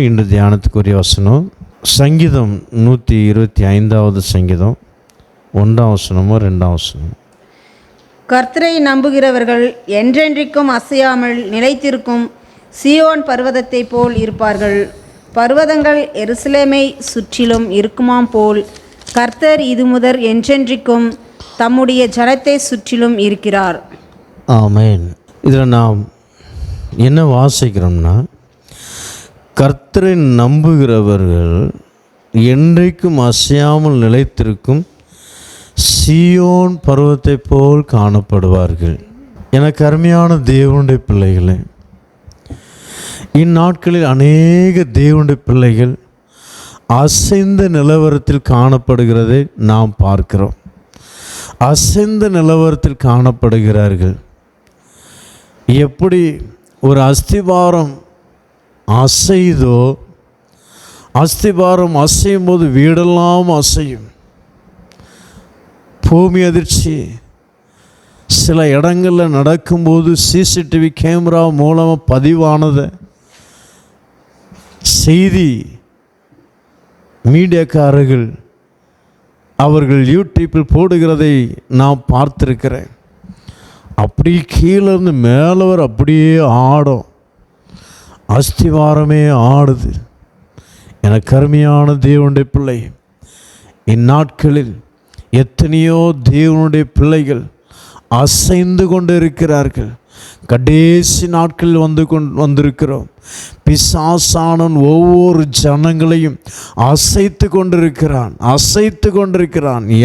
இன்று தியானத்துக்குரிய வசனம் சங்கீதம் 125 சங்கீதம் 1 வசனமோ 2 வசனம். கர்த்தரை நம்புகிறவர்கள் என்றென்றைக்கும் அசையாமல் நிலைத்திருக்கும் சீயோன் பர்வதத்தை போல் இருப்பார்கள். பர்வதங்கள் எருசலேமை சுற்றிலும் இருக்குமாம் போல் கர்த்தர் இது முதல் என்றென்றைக்கும் தம்முடைய ஜனத்தை சுற்றிலும் இருக்கிறார். ஆமென். இதில் நாம் என்ன வாசிக்கிறோம்னா, கர்த்தரை நம்புகிறவர்கள் என்றைக்கும் அசையாமல் நிலைத்திருக்கும் சீயோன் பர்வத்தை போல் காணப்படுவார்கள். எனக்கு அருமையான தேவனுடைய பிள்ளைகளே, இந்நாட்களில் அநேக தேவனுடைய பிள்ளைகள் அசைந்த நிலவரத்தில் காணப்படுகிறதை நாம் பார்க்கிறோம். அசைந்த நிலவரத்தில் காணப்படுகிறார்கள். எப்படி ஒரு அஸ்திபாரம் அசைதோ, அஸ்திபாரம் அசையும் போது வீடெல்லாம் அசையும். பூமி அதிர்ச்சி சில இடங்களில் நடக்கும்போது சிசிடிவி கேமரா மூலமாக பதிவானதை செய்தி மீடியாக்காரர்கள் அவர்கள் யூடியூப்பில் போடுகிறதை நான் பார்த்துருக்கிறேன். அப்படி கீழேருந்து மேலவர் அப்படியே ஆடும், அஸ்திவாரமே ஆடுது. எனக்கு அருமையான தேவனுடைய பிள்ளை, இந்நாட்களில் எத்தனையோ தேவனுடைய பிள்ளைகள் அசைந்து கொண்டு இருக்கிறார்கள். கடைசி நாட்களில் வந்திருக்கிறோம். பிசாசானவன் ஒவ்வொரு ஜனங்களையும் அசைத்து கொண்டிருக்கிறான்.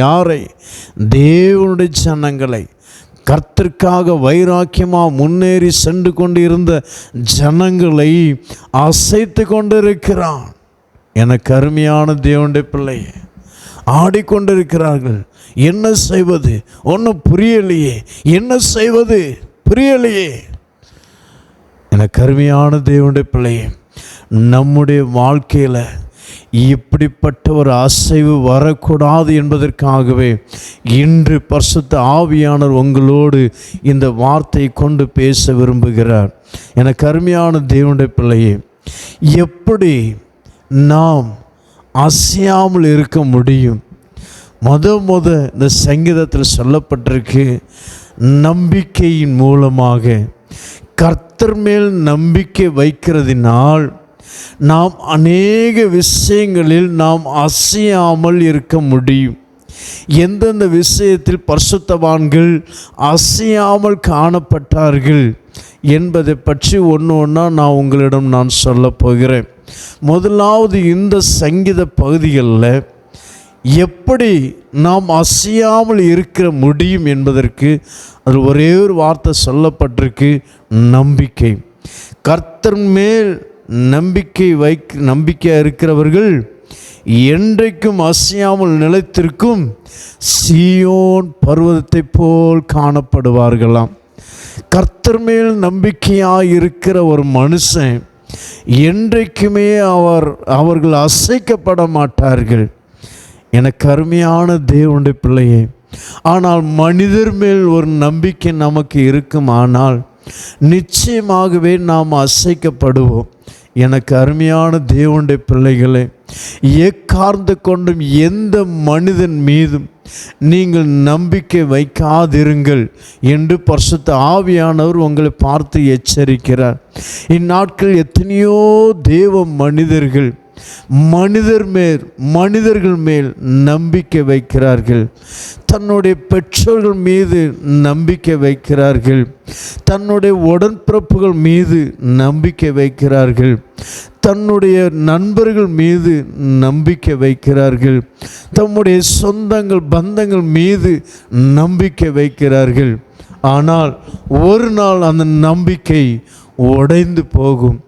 யாரை? தேவனுடைய ஜனங்களை. கர்த்தருக்காக வைராக்கியமாக முன்னேறி சென்று கொண்டு இருந்த ஜனங்களை அசைத்து கொண்டிருக்கிறான். எனக்கு அருமையான தேவனுடைய பிள்ளை, ஆடிக்கொண்டிருக்கிறார்கள். என்ன செய்வது? ஒன்றும் புரியலையே. என்ன செய்வது? புரியலையே. எனக்கு அருமையான தேவனுடைய பிள்ளையே, நம்முடைய வாழ்க்கையில் இப்படிப்பட்ட ஒரு அசைவு வரக்கூடாது என்பதற்காகவே இன்று பரிசுத்த ஆவியானவர் உங்களோடு இந்த வார்த்தையை கொண்டு பேச விரும்புகிறார். எனக்கு அருமையான தேவனுடைய பிள்ளையே, எப்படி நாம் அசையாமல் இருக்க முடியும்? இந்த சங்கீதத்தில் சொல்லப்பட்டிருக்கு, நம்பிக்கையின் மூலமாக. கர்த்தர் மேல் நம்பிக்கை வைக்கிறதினால் நாம் அநேக விஷயங்களில் நாம் அசையாமல் இருக்க முடியும். எந்தெந்த விஷயத்தில் பரிசுத்தவான்கள் அசையாமல் காணப்பட்டார்கள் என்பதை பற்றி ஒன்றா நான் உங்களிடம் சொல்ல போகிறேன். முதலாவது, இந்த சங்கீத பகுதிகளில் எப்படி நாம் அசையாமல் இருக்க முடியும் என்பதற்கு அது ஒரே ஒரு வார்த்தை சொல்லப்பட்டிருக்கு, நம்பிக்கை. கர்த்தர் மேல் நம்பிக்கையாக இருக்கிறவர்கள் என்றைக்கும் அசையாமல் நிலைத்திருக்கும் சீயோன் பர்வதத்தை போல் காணப்படுவார்களாம். கர்த்தர் மேல் நம்பிக்கையாக இருக்கிற ஒரு மனுஷன் என்றைக்குமே அவர்கள் அசைக்கப்பட மாட்டார்கள். எனக்கு அருமையான தேவனுடைய பிள்ளையே, ஆனால் மனிதர் மேல் ஒரு நம்பிக்கை நமக்கு இருக்குமானால் நிச்சயமாகவே நாம் அசைக்கப்படுவோம். எனக்கு அருமையான தேவனுடைய பிள்ளைகளே, எக்கார்ந்து கொண்டும் எந்த மனிதன் மீதும் நீங்கள் நம்பிக்கை வைக்காதிருங்கள் என்று பரிசுத்த ஆவியானவர் உங்களை பார்த்து எச்சரிக்கிறார். இந்நாட்கள் எத்தனையோ தேவ மனிதர்கள் மேல் நம்பிக்கை வைக்கிறார்கள். தன்னுடைய பெற்றோர்கள் மீது நம்பிக்கை வைக்கிறார்கள். தன்னுடைய உடன்பிறப்புகள் மீது நம்பிக்கை வைக்கிறார்கள். தன்னுடைய நண்பர்கள் மீது நம்பிக்கை வைக்கிறார்கள். தம்முடைய சொந்தங்கள் பந்தங்கள் மீது நம்பிக்கை வைக்கிறார்கள். ஆனால் ஒரு நாள் அந்த நம்பிக்கை உடைந்து போகும்.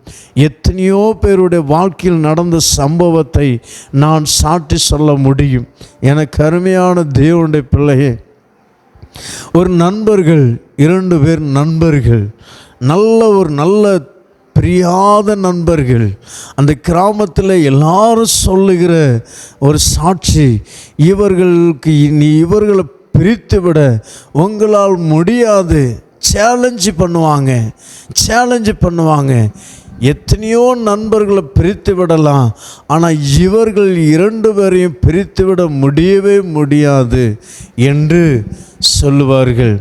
எத்தனையோ பேருடைய வாழ்க்கையில் நடந்த சம்பவத்தை நான் சாட்டி சொல்ல முடியும். எனக்கு அருமையான தேவனுடைய பிள்ளையே, ஒரு நண்பர்கள், 2 பேர் நண்பர்கள், நல்ல பிரியாத நண்பர்கள். அந்த கிராமத்தில் எல்லாரும் சொல்லுகிற ஒரு சாட்சி, இவர்களை பிரித்து விட உங்களால் முடியாது. சேலஞ்சு பண்ணுவாங்க. எத்தனையோ நண்பர்களை பிரித்து விடலாம், ஆனால் இவர்கள் 2 பேரையும் பிரித்துவிட முடியவே முடியாது என்று சொல்லுவார்கள்.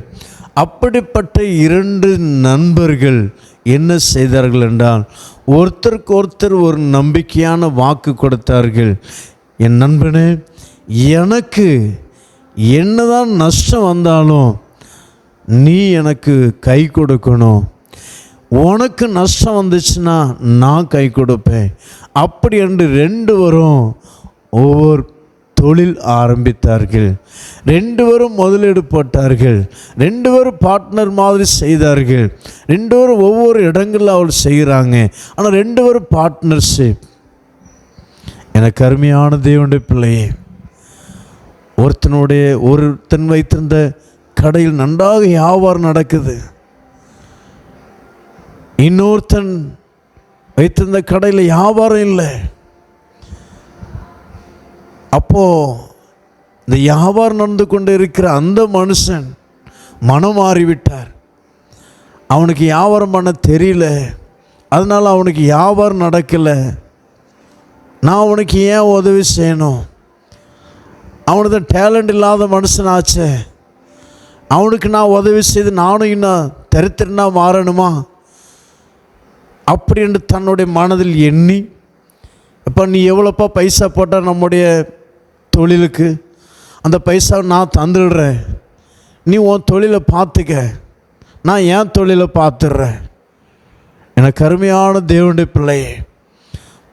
அப்படிப்பட்ட 2 நண்பர்கள் என்ன செய்தார்கள் என்றால், ஒருத்தருக்கு ஒருத்தர் ஒரு நம்பிக்கையான வாக்கு கொடுத்தார்கள். என் நண்பனே, எனக்கு என்னதான் நஷ்டம் வந்தாலும் நீ எனக்கு கை கொடுக்கணும், உனக்கு நஷ்டம் வந்துச்சுன்னா நான் கை கொடுப்பேன். அப்படி என்று 2 பேரும் ஒவ்வொரு தொழில் ஆரம்பித்தார்கள். 2 பேரும் முதலீடு போட்டார்கள். 2 பேரும் பார்ட்னர் மாதிரி செய்தார்கள். 2 பேரும் ஒவ்வொரு இடங்களில் அவள் செய்கிறாங்க. ஆனால் 2 பேரும் பார்ட்னர்ஷிப். எனக்கு அருமையான தேவனுடைய பிள்ளையே, ஒருத்தன் வைத்திருந்த கடையில் நன்றாக வியாபாரம் நடக்குது. இன்னொருத்தன் வைத்திருந்த கடையில் வியாபாரம் இல்லை. அப்போது இந்த வியாபாரம் நடந்து கொண்டு இருக்கிற அந்த மனுஷன் மனம் மாறிவிட்டார். அவனுக்கு வியாபாரம் பண்ண தெரியல, அதனால் அவனுக்கு வியாபாரம் நடக்கலை. நான் அவனுக்கு ஏன் உதவி செய்யணும்? அவனுக்கு டேலண்ட் இல்லாத மனுஷனாச்சே, அவனுக்கு நான் உதவி செய்து நானும் இன்னும் தரித்திரனா மாறணுமா அப்படின்னு தன்னுடைய மனதில் எண்ணி, இப்போ நீ எவ்வளோப்பா பைசா போட்டால் நம்முடைய தொழிலுக்கு, அந்த பைசாவை நான் தந்துடுறேன், நீ உன் தொழிலை பார்த்துக்க, நான் ஏன் தொழிலை பார்த்துடுறேன். எனக்கு அருமையான தேவனுடைய பிள்ளையே,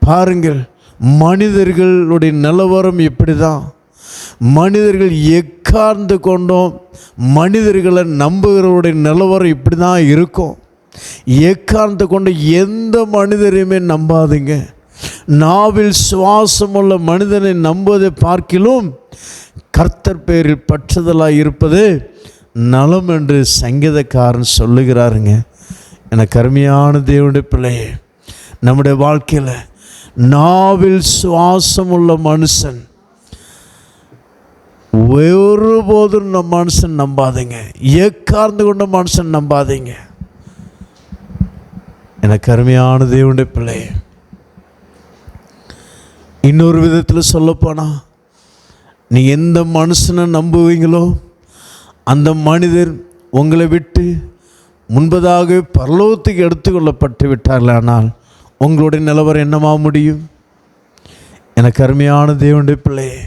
பாருங்கள், மனிதர்களுடைய நிலவரம் இப்படி தான். மனிதர்கள் எக்கார்ந்து கொண்டோம் மனிதர்களை நம்புகிறவருடைய நிலவரம் இப்படி தான் இருக்கும். எக்கார்ந்து கொண்டு எந்த மனிதரையுமே நம்பாதீங்க. நாவில் சுவாசமுள்ள மனிதனை நம்புவதை பார்க்கிலும் கர்த்தர் பேரில் பற்றுதலாக இருப்பது நலம் என்று சங்கீதக்காரன் சொல்லுகிறாருங்க. எனக்கு அருமையான தேவனுடைய பிள்ளையே, நம்முடைய வாழ்க்கையில் நாவில் சுவாசமுள்ள மனுஷன் ஒருபோதும் மனுஷன் நம்பாதீங்க. எக்கார்ந்து கொண்ட மனுஷன் நம்பாதீங்க. எனக்கு அருமையான தேவனுடைய பிள்ளையே, இன்னொரு விதத்தில் சொல்லப்போனால், நீங்கள் எந்த மனுஷனை நம்புவீங்களோ அந்த மனிதர் உங்களை விட்டு முன்பதாகவே பரலோகத்துக்கு எடுத்துக்கொள்ளப்பட்டு விட்டார்களானால் உங்களுடைய நிலவரம் என்னவா முடியும்? எனக்கு அருமையான தேவனுடைய பிள்ளையே,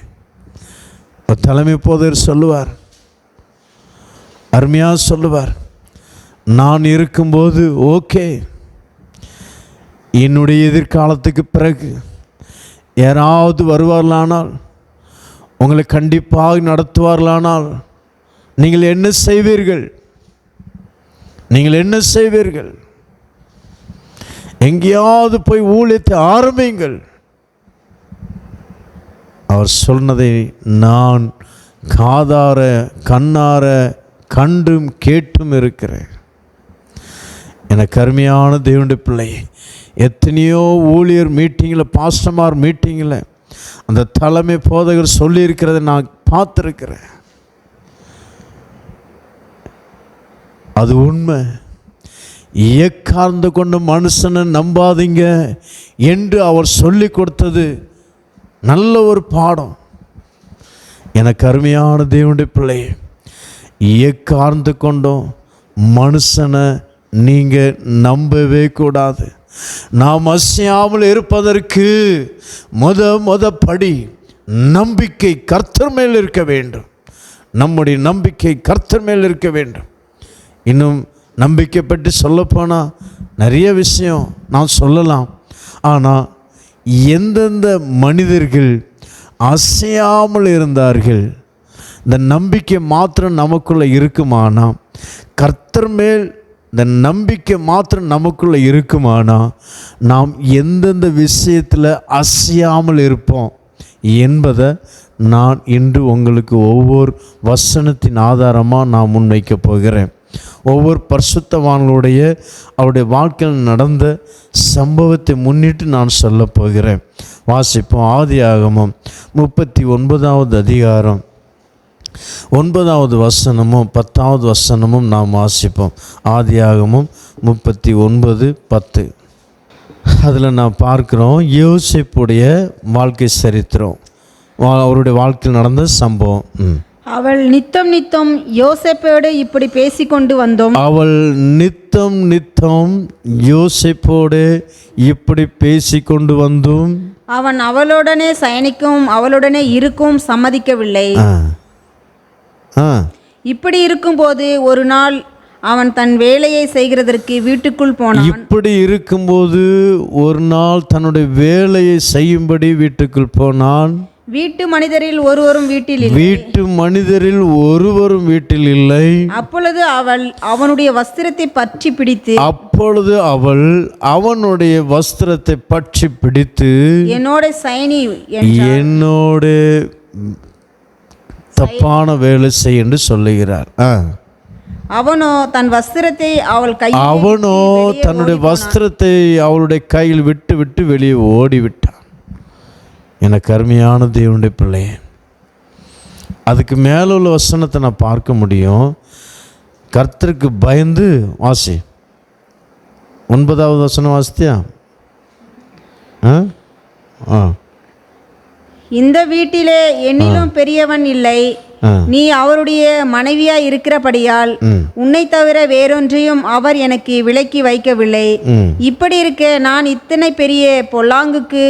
ஒரு தலைமை போதர் சொல்லுவார், அருமையாக சொல்லுவார், நான் இருக்கும்போது ஓகே, என்னுடைய எதிர்காலத்துக்கு பிறகு யாராவது வருவார்களானால், உங்களை கண்டிப்பாக நடத்துவார்களானால் நீங்கள் என்ன செய்வீர்கள்? நீங்கள் என்ன செய்வீர்கள்? எங்கேயாவது போய் ஊழியத்தை ஆரம்பிங்கள். அவர் சொன்னதை நான் காதார கண்ணார கண்டும் கேட்டும் இருக்கிறேன். எனக்கு அருமையான தேவனுடைய பிள்ளை, எத்தனையோ ஊழியர் மீட்டிங்கில், பாஸ்டர்மார் மீட்டிங்கில் அந்த தலைமை போதகர் சொல்லியிருக்கிறத நான் பார்த்துருக்கிறேன். அது உண்மை. எக்கார்ந்து கொண்டு மனுஷனை நம்பாதீங்க என்று அவர் சொல்லி கொடுத்தது நல்ல ஒரு பாடம். எனக்கு அருமையான தேவனுடைய பிள்ளையே, எக்கார்ந்து கொண்டோம் மனுஷனை நீங்கள் நம்பவே கூடாது. நாம் அசையாமல் இருப்பதற்கு முத படி நம்பிக்கை கர்த்தர் மேல் இருக்க வேண்டும். நம்முடைய நம்பிக்கை கர்த்தர் மேல் இருக்க வேண்டும். இன்னும் நம்பிக்கை பற்றி சொல்லப்போனால் நிறைய விஷயம் நான் சொல்லலாம். ஆனால் எந்தெந்த மனிதர்கள் அசையாமல் இருந்தார்கள், இந்த நம்பிக்கை மாத்திரம் நமக்குள்ளே இருக்குமானா, கர்த்தர் மேல் இந்த நம்பிக்கை மாத்திரம் நமக்குள்ளே இருக்குமானா, நாம் எந்தெந்த விஷயத்தில் அசையாமல் இருப்போம் என்பதை நான் இன்று உங்களுக்கு ஒவ்வொரு வசனத்தின் ஆதாரமாக நான் முன்வைக்கப் போகிறேன். ஒவ்வொரு பரிசுத்தவான்களுடைய அவருடைய வாழ்க்கையில் நடந்த சம்பவத்தை முன்னிட்டு நான் சொல்ல போகிறேன். வாசிப்போம். ஆதியாகமம் 39வது அதிகாரம் 9வது வசனமும் 10வது வசனமும் நாம் வாசிப்போம். ஆதியாகமம் 39:10. அதில் நான் பார்க்குறோம் யோசேப்புடைய வாழ்க்கை சரித்திரம், அவருடைய வாழ்க்கையில் நடந்த சம்பவம். அவள் நித்தம் நித்தம் யோசேப்போடு இப்படி பேசிக்கொண்டு வந்தோம். அவள் நித்தம் நித்தம் யோசேப்போடு இப்படி பேசிக்கொண்டு வந்தும் அவன் அவளுடனே சயனிக்கும் அவளுடனே இருக்கும் சம்மதிக்கவில்லை. இப்படி இருக்கும்போது ஒரு நாள் அவன் தன் வேலையை செய்கிறதற்கு வீட்டுக்குள் போனான். இப்படி இருக்கும்போது ஒரு நாள் தன்னுடைய வேலையை செய்யும்படி வீட்டுக்குள் போனான். வீட்டு மனிதரில் ஒருவரும் வீட்டில் இல்லை. வீட்டு மனிதரில் ஒருவரும் வீட்டில் இல்லை. அப்பொழுது அவள் அவனுடைய வஸ்திரத்தை பற்றி பிடித்து அவனுடைய வஸ்திரத்தை பற்றி பிடித்து என்னோட சயனி, என்னோட தப்பான வேலை செய் என்று சொல்லுகிறார். அவனோ தன்னுடைய வஸ்திரத்தை அவளுடைய கையில் விட்டு விட்டு வெளியே ஓடிவிட்டான். எனக்கு அருமையான தேவனுடைய பிள்ளையே, அதுக்கு மேலே உள்ள வசனத்தை நான் பார்க்க முடியும். கர்த்தருக்கு பயந்து வாசி. 9வது வசனம் வாசித்தியா? இந்த வீட்டிலே என்னிலும் பெரியவன் இல்லை, நீ அவருடைய மனைவியா இருக்கிறபடியால் உன்னை தவிர வேறொன்றையும் அவர் எனக்கு விலக்கி வைக்கவில்லை. இப்படி இருக்க நான் இத்தனை பெரிய பொல்லாங்குக்கு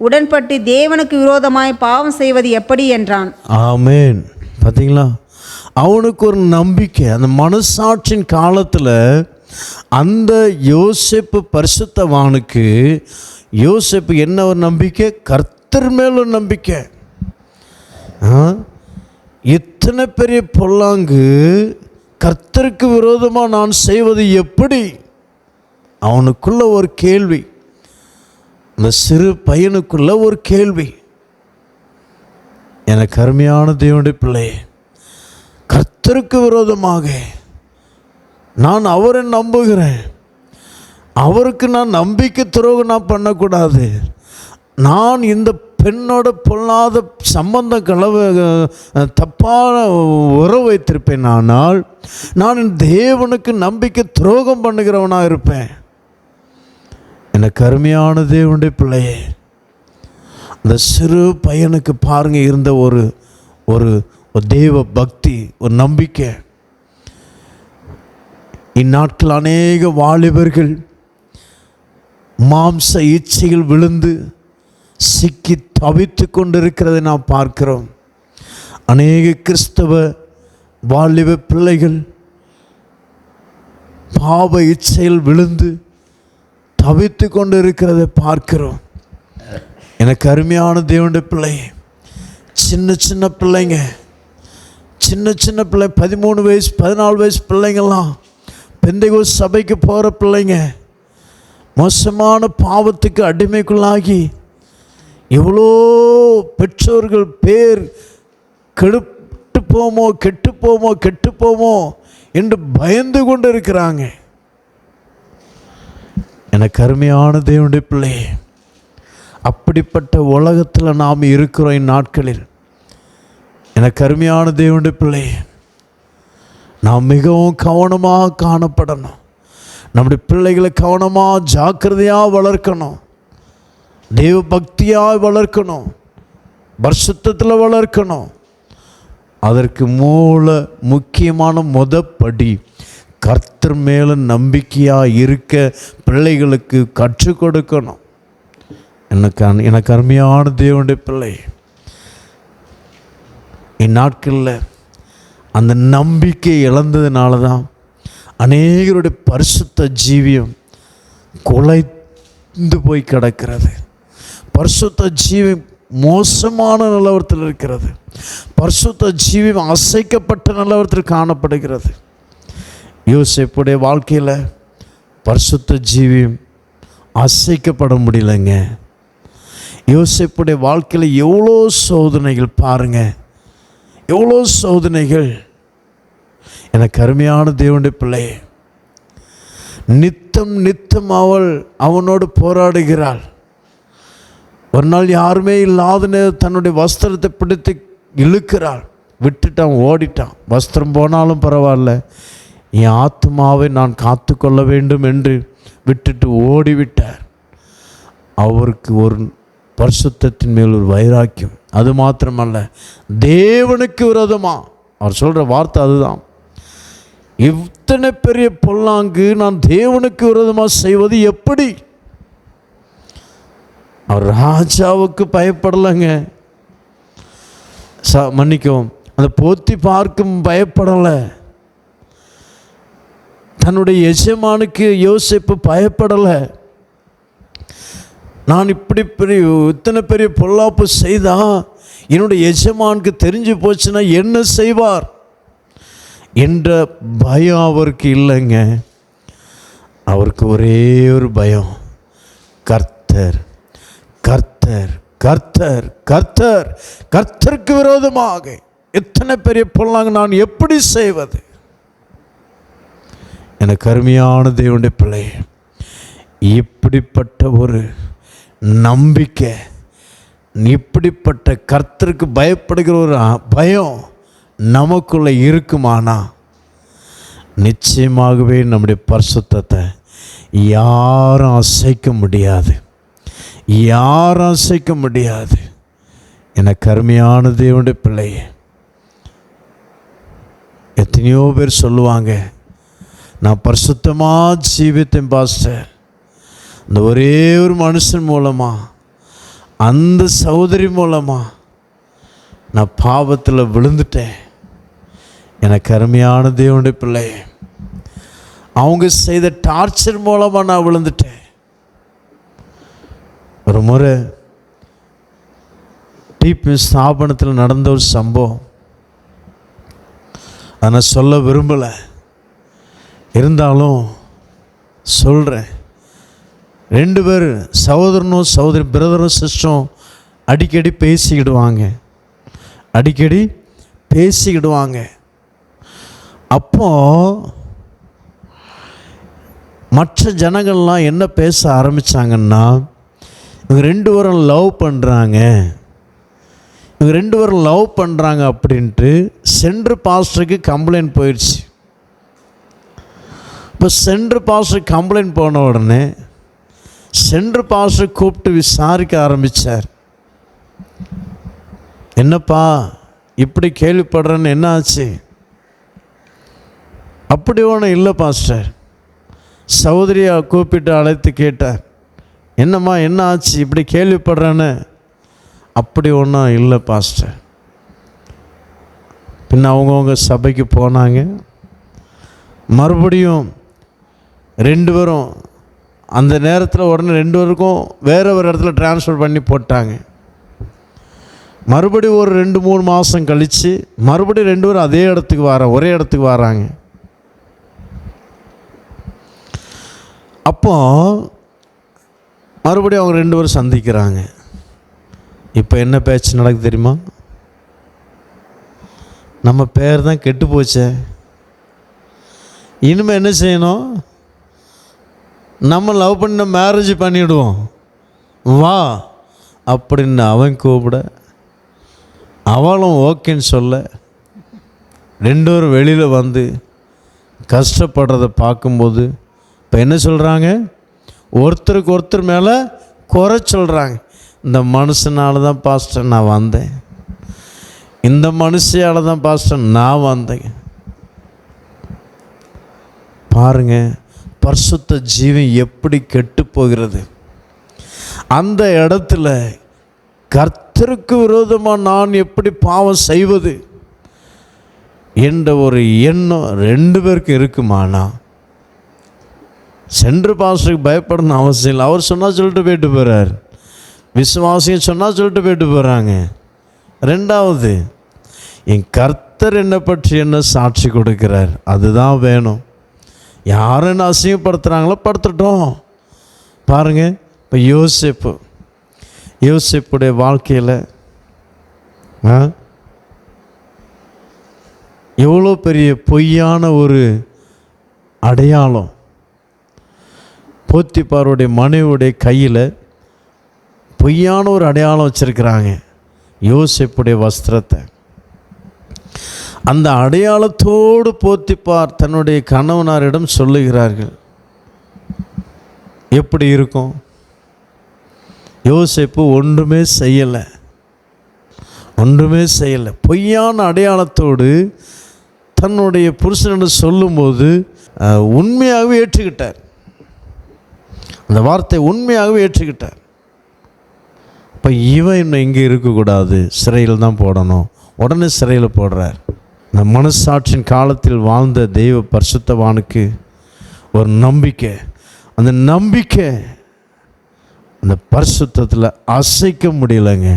உடன்பட்டு தேவனுக்கு விரோதமாய் பாவம் செய்வது எப்படி என்றான். ஆமென். பார்த்தீங்களா, அவனுக்கு ஒரு நம்பிக்கை. அந்த மனசாட்சியின் காலத்தில் அந்த யோசேப்பு பரிசுத்தவானுக்கு யோசேப்பு என்ன ஒரு நம்பிக்கை? கர்த்தர் மேல் ஒரு நம்பிக்கை. இத்தனை பெரிய பொல்லாங்கு கர்த்தருக்கு விரோதமாக நான் செய்வது எப்படி? அவனுக்குள்ள ஒரு கேள்வி, அந்த சிறு பையனுக்குள்ள ஒரு கேள்வி. எனக்கு அருமையான தேவனுடைய பிள்ளையே, கர்த்தருக்கு விரோதமாக நான் அவரை நம்புகிறேன், அவருக்கு நான் நம்பிக்கை துரோகம் நான் பண்ணக்கூடாது. நான் இந்த பெண்ணோட பொல்லாத சம்பந்தம் தப்பான உறவு வைத்திருப்பேன். ஆனால் நான் தேவனுக்கு நம்பிக்கை துரோகம் பண்ணுகிறவனாக இருப்பேன். எனக்கு அருமையான தேவனுடைய பிள்ளையே, அந்த சிறு பையனுக்கு பாருங்க இருந்த ஒரு ஒரு தேவ பக்தி, ஒரு நம்பிக்கை. இந்நாட்கள் அநேக வாலிபர்கள் மாம்ச இச்சைகள் விழுந்து சிக்கி தவித்து கொண்டிருக்கிறதை நாம் பார்க்கிறோம். அநேக கிறிஸ்தவ வாலிப பிள்ளைகள் பாவ இச்சையில் விழுந்து தவித்து கொண்டு இருக்கிறதை பார்க்கிறோம். எனக்கு அருமையான தேவனுடைய பிள்ளை, சின்ன சின்ன பிள்ளைங்க, சின்ன பிள்ளை 13 வயசு 14 வயசு பிள்ளைங்கள்லாம் பெந்தைகோஸ்து சபைக்கு போகிற பிள்ளைங்க மோசமான பாவத்துக்கு அடிமைக்குள்ளாகி எவ்வளோ பெற்றோர்கள் பேர் கெட்டு போமோ என்று பயந்து கொண்டு இருக்கிறாங்க. எனக்கு அருமையான தேவனுடைய பிள்ளையே, அப்படிப்பட்ட உலகத்தில் நாம் இருக்கிறோம் இந்நாட்களில். எனக்கு அருமையான தேவனுடைய பிள்ளையே, நாம் மிகவும் கவனமாக காணப்படணும். நம்முடைய பிள்ளைகளை கவனமாக ஜாக்கிரதையாக வளர்க்கணும், தெய்வ பக்தியாக வளர்க்கணும், பரிசுத்தத்தில் வளர்க்கணும். அதற்கு முக்கியமான முதப்படி கர்த்தர் மேலே நம்பிக்கையாக இருக்க பிள்ளைகளுக்கு கற்றுக் கொடுக்கணும். எனக்கு அருமையான தேவனுடைய பிள்ளை, இந்நாட்களில் அந்த நம்பிக்கை இழந்ததுனால தான் அநேகருடைய பரிசுத்த ஜீவியம் குலைந்து போய் கிடக்கிறது. பரிசுத்த ஜீவியம் மோசமான நிலவரத்தில் இருக்கிறது. பரிசுத்த ஜீவியம் அசைக்கப்பட்ட நிலவரத்தில் காணப்படுகிறது. யோசேப்புடைய வாழ்க்கையில் பரிசுத்த ஜீவியம் அசைக்கப்பட முடியலைங்க. யோசேப்புடைய வாழ்க்கையில் எவ்வளோ சோதனைகள் பாருங்க, எவ்வளோ சோதனைகள். எனக்கு அருமையான தேவனுடைய பிள்ளை, நித்தம் அவனோடு போராடுகிறாள். ஒரு நாள் யாருமே இல்லாத தன்னுடைய வஸ்திரத்தை பிடித்து இழுக்கிறாள். விட்டுட்டான், ஓடிட்டான். வஸ்திரம் போனாலும் பரவாயில்ல, என் ஆத்மாவை நான் காத்து கொள்ள வேண்டும் என்று விட்டுட்டு ஓடிவிட்டார். அவருக்கு ஒரு பரிசுத்தத்தின் மேல் ஒரு வைராக்கியம். அது மாத்திரமல்ல, தேவனுக்கு விரோதமா அவர் சொல்கிற வார்த்தை அதுதான். இத்தனை பெரிய பொல்லாங்கு நான் தேவனுக்கு விரோதமாக செய்வது எப்படி? அவர் ராஜாவுக்கு பயப்படலைங்க. மன்னிக்கவும், அந்த போத்தி பார்க்கும் பயப்படலை. தன்னுடைய எஜமானுக்கு யோசேப்பு பயப்படலை. நான் இத்தனை பெரிய பொல்லாப்பு செய்தா என்னுடைய எஜமானுக்கு தெரிஞ்சு போச்சுன்னா என்ன செய்வார் என்ற பயம் அவருக்கு இல்லைங்க. அவருக்கு ஒரே ஒரு பயம், கர்த்தர் கர்த்தர் கர்த்தர் கர்த்தர். கர்த்தருக்கு விரோதமாக எத்தனை பெரிய பொல்லாங்க நான் எப்படி செய்வது? எனக்கு அருமையான தேவனுடைய பிள்ளை, இப்படிப்பட்ட ஒரு நம்பிக்கை, இப்படிப்பட்ட கர்த்தருக்கு பயப்படுகிற ஒரு பயம் நமக்குள்ளே இருக்குமானா நிச்சயமாகவே நம்முடைய பரிசுத்தத்தை யாரும் அசைக்க முடியாது, யாரும் அசைக்க முடியாது. எனக்கு அருமையான தேவனுடைய பிள்ளை, எத்தனையோ பேர் சொல்லுவாங்க, நான் பரிசுத்தமாக ஜீவித்தேன் பாஸ்டர், இந்த ஒரே ஒரு மனுஷன் மூலமாக, அந்த சகோதரி மூலமாக நான் பாவத்தில் விழுந்துட்டேன். எனக்கு அருமையான தேவனுடைய பிள்ளை, அவங்க செய்த டார்ச்சர் மூலமாக நான் விழுந்துட்டேன். ஒரு முறை டிபி ஸ்தாபனத்தில் நடந்த ஒரு சம்பவம், அதை நான் சொல்ல விரும்பலை, இருந்தாலும் சொல்கிறேன். 2 பேர் சகோதரனும் சகோதரி, பிரதரும் சிஸ்டரும் அடிக்கடி பேசிக்கிடுவாங்க. அப்போ மற்ற ஜனங்கள்லாம் என்ன பேச ஆரம்பித்தாங்கன்னா, இவங்க 2 பேரும் லவ் பண்ணுறாங்க அப்படின்ட்டு சென்ட்ரு பாஸ்டருக்கு கம்ப்ளைண்ட் போயிடுச்சு. இப்போ சென்ட்ரு பாஸ்டர் கம்ப்ளைண்ட் போன உடனே சென்ட்ரு பாஸ்டர் கூப்பிட்டு விசாரிக்க ஆரம்பித்தார். என்னப்பா இப்படி கேள்விப்படுறேன்னு, என்ன ஆச்சு? அப்படி ஒன்றும் இல்லை பாஸ்டர். சகோதரியை கூப்பிட்டு அழைத்து கேட்டார், என்னம்மா என்ன ஆச்சு இப்படி கேள்விப்படுறேன்னு? அப்படி ஒன்றும் இல்லை பாஸ்டர். பின்ன அவங்கவுங்க சபைக்கு போனாங்க. மறுபடியும் 2 பேரும் அந்த நேரத்தில் உடனே 2 பேருக்கும் வேறு ஒரு இடத்துல ட்ரான்ஸ்ஃபர் பண்ணி போட்டாங்க. மறுபடியும் ஒரு 2-3 மாதம் கழித்து மறுபடியும் 2 பேரும் ஒரே இடத்துக்கு வராங்க. அப்போ மறுபடியும் அவங்க 2 பேரும் சந்திக்கிறாங்க. இப்போ என்ன பேச்சு நடக்குது தெரியுமா? நம்ம பேர் தான் கெட்டு போச்சே, இனிமேல் என்ன செய்யணும்? நம்ம லவ் பண்ண மேரேஜ் பண்ணிவிடுவோம் வா அப்படின்னு அவன் கூப்பிட, அவளும் ஓகேன்னு சொல்ல, 2 பேரும் வெளியில் வந்து கஷ்டப்படுறதை பார்க்கும்போது இப்போ என்ன சொல்கிறாங்க? ஒருத்தருக்கு ஒருத்தர் மேலே குறை சொல்கிறாங்க. இந்த மனுஷனால தான் பாஸ்டர் நான் வந்தேன், இந்த மனுஷியால் தான் பாஸ்டர் நான் வந்தேன். பாருங்க, பரிசுத்த ஜீவன் எப்படி கெட்டு போகிறது. அந்த இடத்துல கர்த்தருக்கு விரோதமாக நான் எப்படி பாவம் செய்வது என்ற ஒரு எண்ணம் 2 பேருக்கு இருக்குமானா, சென்று பாஸ்டருக்கு பயப்படணும் அவசியம் இல்லை. அவர் சொன்னால் சொல்லிட்டு போயிட்டு போகிறார், விசுவாசியம் சொன்னால் சொல்லிட்டு போயிட்டு போகிறாங்க. 2வது, என் கர்த்தர் என்னை பற்றி என்ன சாட்சி கொடுக்கிறார், அதுதான் வேணும். யாரும் என்ன அசிங்கப்படுத்துகிறாங்களோ படுத்துட்டோம். பாருங்கள், இப்போ யோசேப்புடைய வாழ்க்கையில் எவ்வளோ பெரிய பொய்யான ஒரு அடையாளம். போத்திபாருடைய மனைவியுடைய கையில் பொய்யான ஒரு அடையாளம் வச்சுருக்கிறாங்க, யோசேப்புடைய வஸ்திரத்தை. அந்த அடையாளத்தோடு போத்திபார் தன்னுடைய கணவனாரிடம் சொல்லுகிறார்கள். எப்படி இருக்கும்? யோசேப்பு ஒன்றுமே செய்யலை, பொய்யான அடையாளத்தோடு தன்னுடைய புருஷன் சொல்லும்போது உண்மையாகவே ஏற்றுக்கிட்டார். அந்த வார்த்தை உண்மையாகவே ஏற்றுக்கிட்டார். இப்போ இவன் இன்னும் இங்கே இருக்கக்கூடாது, சிறையில் தான் போடணும். உடனே சிறையில் போடுறார். இந்த மனசாட்சியின் காலத்தில் வாழ்ந்த தெய்வ பரிசுத்தவானுக்கு ஒரு நம்பிக்கை, அந்த நம்பிக்கை அந்த பரிசுத்தத்தில் அசைக்க முடியலைங்க.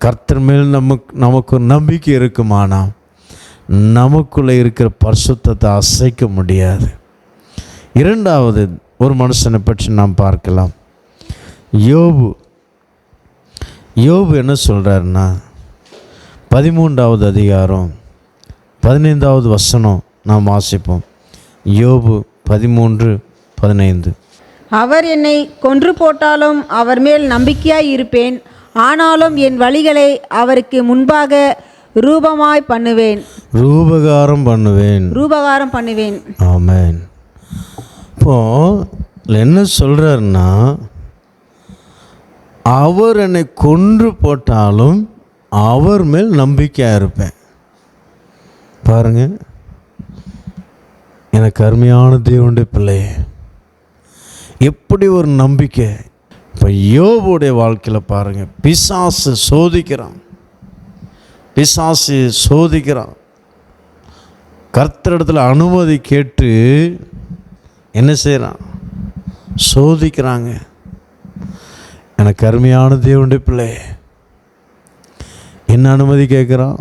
கர்த்தர் மேல் நமக்கு ஒரு நம்பிக்கை இருக்குமானா நமக்குள்ளே இருக்கிற பரிசுத்தத்தை அசைக்க முடியாது. இரண்டாவது ஒரு மனுஷனை பற்றி நாம் பார்க்கலாம். யோபு என்ன சொல்கிறாருன்னா 13வது அதிகாரம் 15வது வசனம் நாம் வாசிப்போம். யோபு 13:15. அவர் என்னை கொன்று போட்டாலும் அவர் மேல் நம்பிக்கையாய் இருப்பேன், ஆனாலும் என் வழிகளை அவருக்கு முன்பாக ரூபகாரம் பண்ணுவேன். ஆமென். இப்போ என்ன சொல்றாருன்னா, அவர் என்னை கொன்று போட்டாலும் அவர் மேல் நம்பிக்கையாக இருப்பேன். பாருங்க, எனக்கு அருமையான தேவனுடைய பிள்ளையே, எப்படி ஒரு நம்பிக்கை. இப்போ யோபுடைய வாழ்க்கையில் பாருங்கள், பிசாசு சோதிக்கிறான். கர்த்தரிடத்தில் அனுமதி கேட்டு என்ன செய்கிறான்? சோதிக்கிறாங்க. எனக்கு அருமையான தேவனுடைய பிள்ளை, என்ன அனுமதி கேட்குறான்?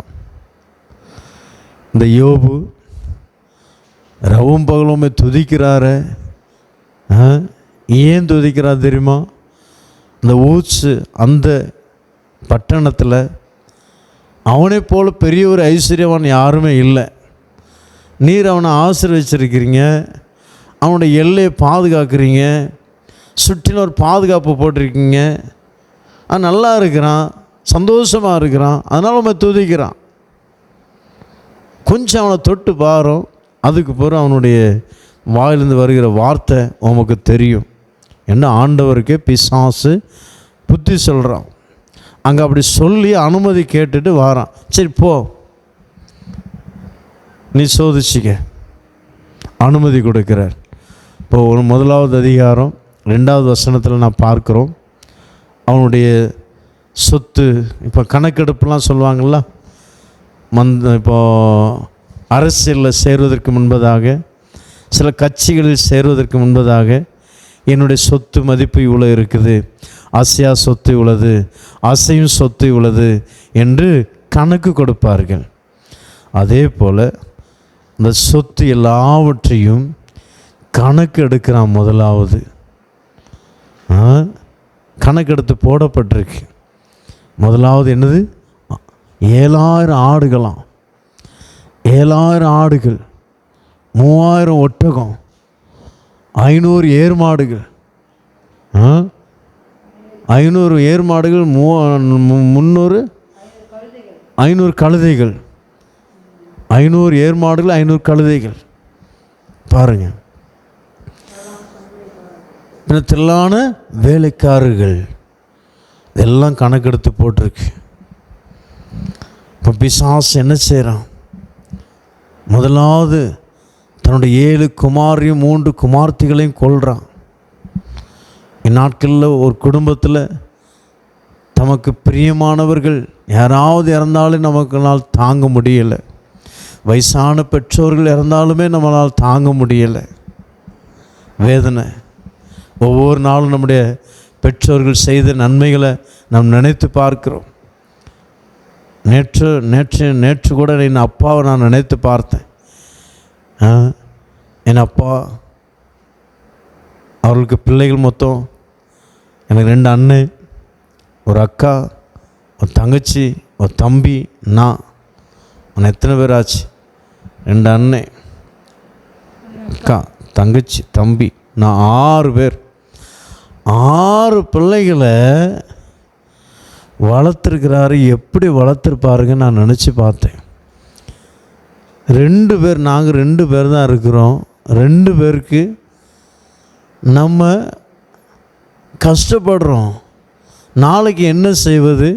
இந்த யோபு ரவும் பகலுமே துதிக்கிறாரு. ஏன் துதிக்கிறார் தெரியுமா? இந்த ஊச்சு அந்த பட்டணத்தில் அவனை போல பெரிய ஒரு ஐஸ்வர்யவான் யாருமே இல்லை. நீர் அவனை ஆசீர்வதிச்சிருக்கிறீங்க, அவனுடைய எல்லையை பாதுகாக்கிறீங்க, சுற்றிலும் ஒரு பாதுகாப்பு போட்டிருக்கீங்க. அவன் நல்லா இருக்கிறான், சந்தோஷமாக இருக்கிறான், அதனால் அவன் துதிக்கிறான். கொஞ்சம் அவனை தொட்டு பாரும், அதுக்கு பிறகு அவனுடைய வாயிலிருந்து வருகிற வார்த்தை உமக்கு தெரியும். என்ன ஆண்டவருக்கே பிசாசு புத்தி சொல்கிறான். அங்கே அப்படி சொல்லி அனுமதி கேட்டுட்டு வாரான். சரி போ, நீ சோதிச்சிக்க, அனுமதி கொடுக்கிறார். இப்போ ஒரு 1வது அதிகாரம் 2வது வசனத்தில் நான் பார்க்குறோம், அவனுடைய சொத்து இப்போ கணக்கெடுப்புலாம் சொல்லுவாங்கள்ல, இப்போது அரசியலில் சேருவதற்கு முன்பதாக, சில கட்சிகளில் சேருவதற்கு முன்பதாக என்னுடைய சொத்து மதிப்பு இவ்வளோ இருக்குது, அசையா சொத்து உள்ளது, அசையும் சொத்து உள்ளது என்று கணக்கு கொடுப்பார்கள். அதே போல் இந்த சொத்து எல்லாவற்றையும் கணக்கு எடுக்கிறான். முதலாவது கணக்கெடுத்து போடப்பட்டிருக்கு. முதலாவது என்னது? 7000 ஆடுகளாம், 7000 ஆடுகள், 3000 ஒட்டகம், 500 ஏர் மாடுகள், 500 ஏர் மாடுகள், 500 கழுதைகள், 500 ஏர் மாடுகள், 500 கழுதைகள். பாருங்க, திரளான வேலைக்காரர்கள், இதெல்லாம் கணக்கெடுத்து போட்டிருக்கு. இப்போ பிசாசு என்ன செய்கிறான்? முதலாவது தன்னுடைய 7 குமாரையும் 3 குமார்த்திகளையும் கொல்றான். இந்நாட்களில் ஒரு குடும்பத்தில் தமக்கு பிரியமானவர்கள் யாராவது இறந்தாலும் நமக்குனால் தாங்க முடியலை. வயசான பெற்றோர்கள் இறந்தாலுமே நம்மளால் தாங்க முடியலை. வேதனை. ஒவ்வொரு நாளும் நம்முடைய பெற்றோர்கள் செய்த நன்மைகளை நாம் நினைத்து பார்க்கிறோம். நேற்று கூட என் அப்பாவை நான் நினைத்து பார்த்தேன். என் அப்பா, அவர்களுக்கு பிள்ளைகள் மொத்தம், எனக்கு 2 அண்ணன், ஒரு அக்கா, ஒரு தங்கச்சி, ஒரு தம்பி, நான். உன்னை எத்தனை பேர் ஆச்சு? 2 அண்ணன், அக்கா, தங்கச்சி, தம்பி, நான் 6 பேர். 6 பிள்ளைகளை வளர்த்துருக்கிறாரு. எப்படி வளர்த்துருப்பாருங்க நான் நினச்சி பார்த்தேன். 2 பேர், நாங்கள் 2 பேர் தான் இருக்கிறோம். 2 பேருக்கு நம்ம கஷ்டப்படுறோம். நாளைக்கு என்ன செய்வது,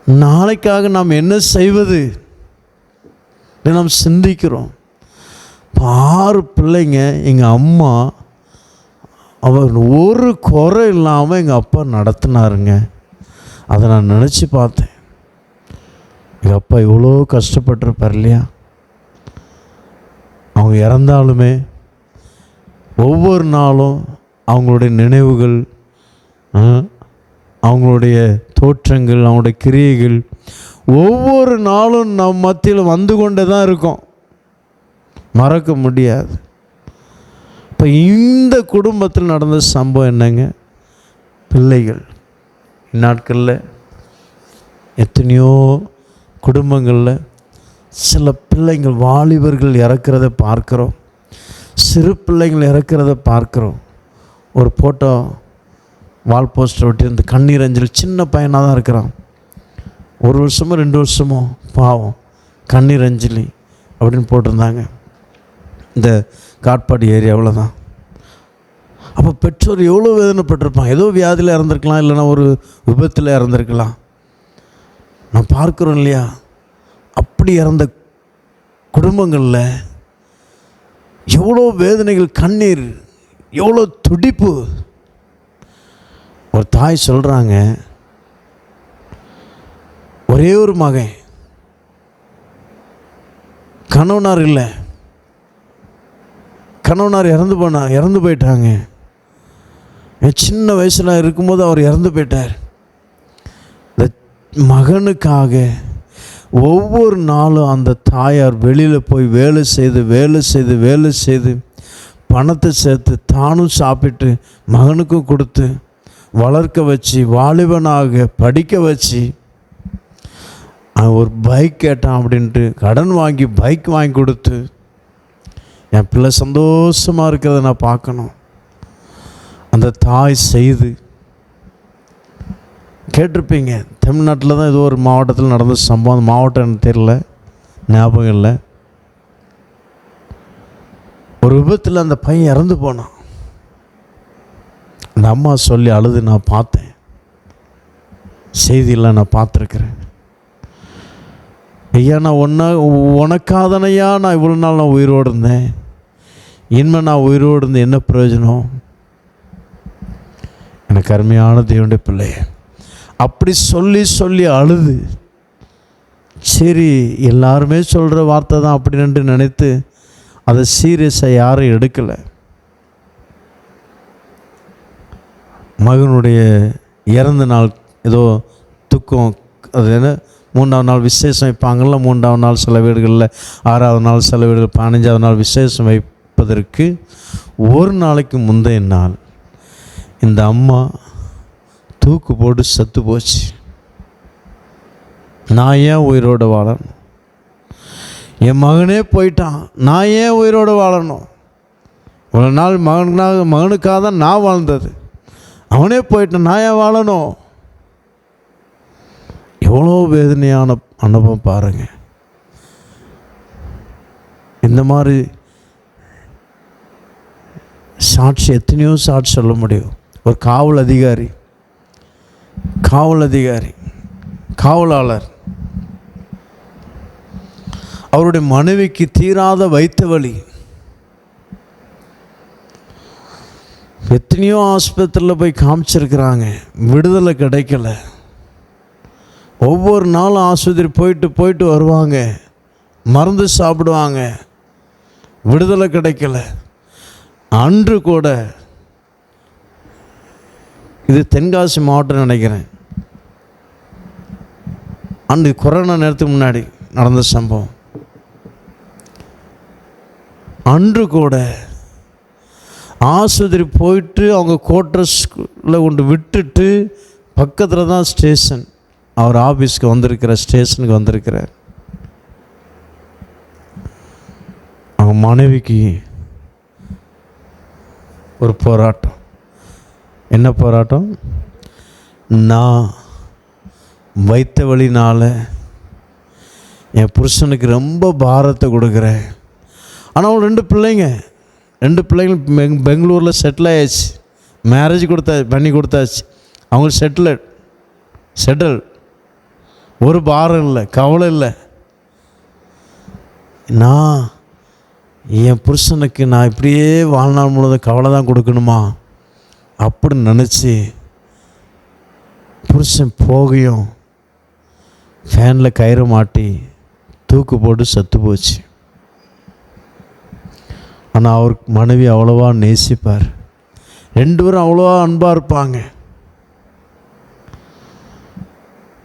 நாளைக்காக நாம் என்ன செய்வது நாம் சிந்திக்கிறோம். 6 பிள்ளைங்க. எங்கள் அம்மா அவர் ஒரு குறை இல்லாமல் எங்கள் அப்பா நடத்தினாருங்க. அதை நான் நினச்சி பார்த்தேன். எங்கள் அப்பா இவ்வளோ கஷ்டப்பட்டிருப்பார் இல்லையா. அவங்க இறந்தாலுமே ஒவ்வொரு நாளும் அவங்களுடைய நினைவுகள், அவங்களுடைய தோற்றங்கள், அவங்களுடைய கிரியைகள் ஒவ்வொரு நாளும் நம் மத்தியில் வந்து கொண்டே தான் இருக்கும். மறக்க முடியாது. இப்போ இந்த குடும்பத்தில் நடந்த சம்பவம் என்னங்க, பிள்ளைகள். இந்நாட்களில் எத்தனையோ குடும்பங்களில் சில பிள்ளைங்கள், வாலிபர்கள் இறக்கிறத பார்க்குறோம், சிறு பிள்ளைங்கள் இறக்கிறத பார்க்குறோம். ஒரு ஃபோட்டோ வால் போஸ்டர் ஒட்டியிருந்து கண்ணீர் அஞ்சல், சின்ன பையனாக தான் இருக்கிறான், 1 வருஷமோ 2 வருஷமோ, பாவம் கண்ணீர் அஞ்சலி அப்படின்னு போட்டிருந்தாங்க. இந்த காட்பாடி ஏரியாவில் தான். அப்போ பெற்றோர் எவ்வளோ வேதனைப்பட்டிருப்பான். ஏதோ வியாதியில் இறந்துருக்கலாம், இல்லைன்னா ஒரு விபத்தில் இறந்துருக்கலாம். நான் பார்க்குறோம் இல்லையா. அப்படி இறந்த குடும்பங்களில் எவ்வளோ வேதனைகள், கண்ணீர், எவ்வளோ துடிப்பு. ஒரு தாய் சொல்கிறாங்க, ஒரே ஒரு மகன், கணவனார் இல்லை, கணவனார் இறந்து போயிட்டாங்க. சின்ன வயசில் இருக்கும்போது அவர் இறந்து போயிட்டார். இந்த மகனுக்காக ஒவ்வொரு நாளும் அந்த தாயார் வெளியில் போய் வேலை செய்து பணத்தை சேர்த்து தானும் சாப்பிட்டு மகனுக்கும் கொடுத்து வளர்க்க வச்சு, வாலிபனாக படிக்க வச்சு, ஒரு பைக் கேட்டான் அப்படின்ட்டு கடன் வாங்கி பைக் வாங்கி கொடுத்து, என் பிள்ளை சந்தோஷமாக இருக்கிறத நான் பார்க்கணும். அந்த தாய் செய்து கேட்டிருப்பீங்க. தமிழ்நாட்டில் தான் ஏதோ ஒரு மாவட்டத்தில் நடந்த சம்பவம். மாவட்டம் எனக்கு தெரியல, ஞாபகம் இல்லை. ஒரு விபத்தில் அந்த பையன் இறந்து போனான். அந்த அம்மா சொல்லி அழுது நான் பார்த்தேன், செய்தியெல்லாம் நான் பார்த்துருக்குறேன். ஐயா, நான் உனக்காதனையா நான் இவ்வளோ நாள் நான் உயிரோடு இருந்தேன், இனிமேல் நான் உயிரோடு இருந்து என்ன பிரயோஜனம்? எனக்கு அருமையான தேவனுடைய பிள்ளைய அப்படி சொல்லி அழுது, சரி எல்லாருமே சொல்கிற வார்த்தை தான் அப்படின்னு நினைத்து அதை சீரியஸாக யாரும் எடுக்கலை. மகனுடைய இறந்த நாள் ஏதோ துக்கம், அது என்ன 3ஆவது நாள் விசேஷம் வைப்பாங்கள்ல. 3ஆவது நாள் சில வீடுகளில், 6ஆவது நாள் சில வீடுகளில், 15ஆவது நாள் விசேஷம் வைப்பதற்கு ஒரு நாளைக்கு முந்தைய நாள் இந்த அம்மா தூக்கு போட்டு செத்து போச்சு. நான் ஏன் உயிரோடு வாழணும்? என் மகனே போயிட்டான், நான் ஏன் உயிரோடு வாழணும்? இவ்வளோ நாள் மகனுக்காக தான் நான் வாழ்ந்தது, அவனே போயிட்டான், நான் ஏன் வாழணும்? எவ்வளோ வேதனையான அனுபவம் பாருங்க. இந்த மாதிரி சாட்சி எத்தனையோ சாட்சி சொல்ல முடியும். ஒரு காவலாளர் அவருடைய மனைவிக்கு தீராத வயிற்று வலி. எத்தனையோ ஆஸ்பத்திரியில் போய் காமிச்சிருக்கிறாங்க, விடுதலை கிடைக்கல. ஒவ்வொரு நாளும் ஆஸ்பத்திரி போயிட்டு வருவாங்க, மருந்து சாப்பிடுவாங்க, விடுதலை கிடைக்கல. அன்று கூட, இது தென்காசி மாவட்டம் நினைக்கிறேன், அன்று கொரோனா நேரத்துக்கு முன்னாடி நடந்த சம்பவம். அன்று கூட ஆஸ்பத்திரி போயிட்டு அவங்க கோட்ரஸில் கொண்டு விட்டுட்டு பக்கத்தில் தான் ஸ்டேஷன், அவர் ஆஃபீஸ்க்கு வந்திருக்கிறார், ஸ்டேஷனுக்கு வந்திருக்கிறார். அவங்க மனைவிக்கு ஒரு போராட்டம். என்ன போராட்டம்? நான் வைத்த வழினால் என் புருஷனுக்கு ரொம்ப பாரத்தை கொடுக்குறேன். ஆனால் அவங்க 2 பிள்ளைங்க பெங்களூரில் செட்டில் ஆயாச்சு, மேரேஜ் பண்ணி கொடுத்தாச்சு. அவங்க செட்டில், ஒரு பாரம் இல்லை, கவலை இல்லை. நான் என் புருஷனுக்கு நான் இப்படியே வாழ்நாள் முழுவதும் கவலை தான் கொடுக்கணுமா அப்படின்னு நினச்சி புருஷன் போகையும் ஃபேனில் கயிறு மாட்டி தூக்கு போட்டு செத்து போச்சு. ஆனால் அவருக்கு மனைவி அவ்வளோவா நேசிப்பார், 2 பேரும் அவ்வளோவா அன்பாக இருப்பாங்க.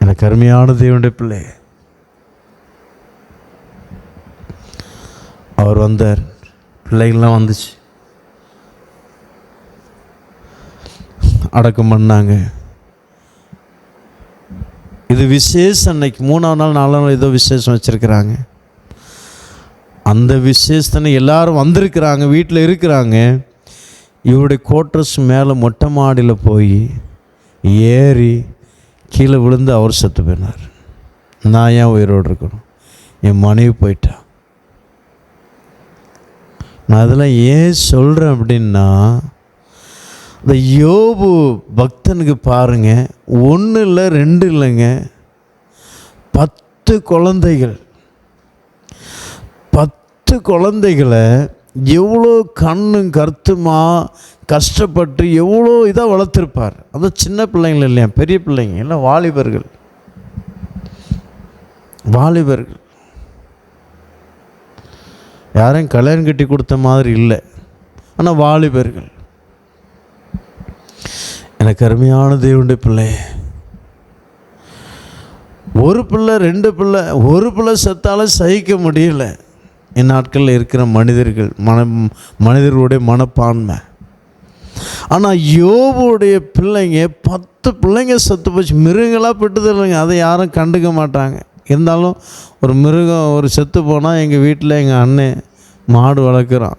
எனக்கு அருமையான தேவனுடைய பிள்ளை, அவர் வந்தார், பிள்ளைகள்லாம் வந்துச்சு, அடக்கம் பண்ணாங்க. இது விசேஷம், அன்னைக்கு 3ஆம் நாள் 4ஆம் நாள் ஏதோ விசேஷம் வச்சுருக்கிறாங்க. அந்த விசேஷத்தை எல்லாரும் வந்திருக்கிறாங்க, வீட்டில் இருக்கிறாங்க. இவருடைய கோட்ரஸ் மேலே மொட்டை மாடியில் போய் ஏறி கீழே விழுந்து அவர் செத்து போயினார். நான் ஏன் உயிரோடு இருக்கணும், என் மனைவி போயிட்டா. நான் அதெல்லாம் ஏன் சொல்கிறேன் அப்படின்னா, இந்த யோபு பக்தனுக்கு பாருங்கள், 1 இல்லை 2 இல்லைங்க, 10 குழந்தைகள். 10 குழந்தைகளை எவ்வளோ கண்ணும் கருத்துமா கஷ்டப்பட்டு எவ்வளோ இதாக வளர்த்துருப்பார். அது சின்ன பிள்ளைங்கள் இல்லையா, பெரிய பிள்ளைங்க எல்லாம் வாலிபர்கள். யாரையும் கல்யாணம் கட்டி கொடுத்த மாதிரி இல்லை, ஆனால் வாலிபர்கள். எனக்கு அருமையான தேவனுடைய பிள்ளை, ஒரு பிள்ளை 2 பிள்ளை, ஒரு பிள்ளை செத்தாலும் சகிக்க முடியல. இந்நாட்களில் இருக்கிற மனிதர்களுடைய மனப்பான்மை. ஆனால் யோபுடைய பிள்ளைங்க 10 பிள்ளைங்க செத்து போச்சு. மிருகங்களாக பெற்றது இல்லைங்க, அதை யாரும் கண்டுக்க மாட்டாங்க. இருந்தாலும் ஒரு மிருகம் ஒரு செத்து போனால், எங்கள் வீட்டில் எங்கள் அண்ணன் மாடு வளர்க்குறான்.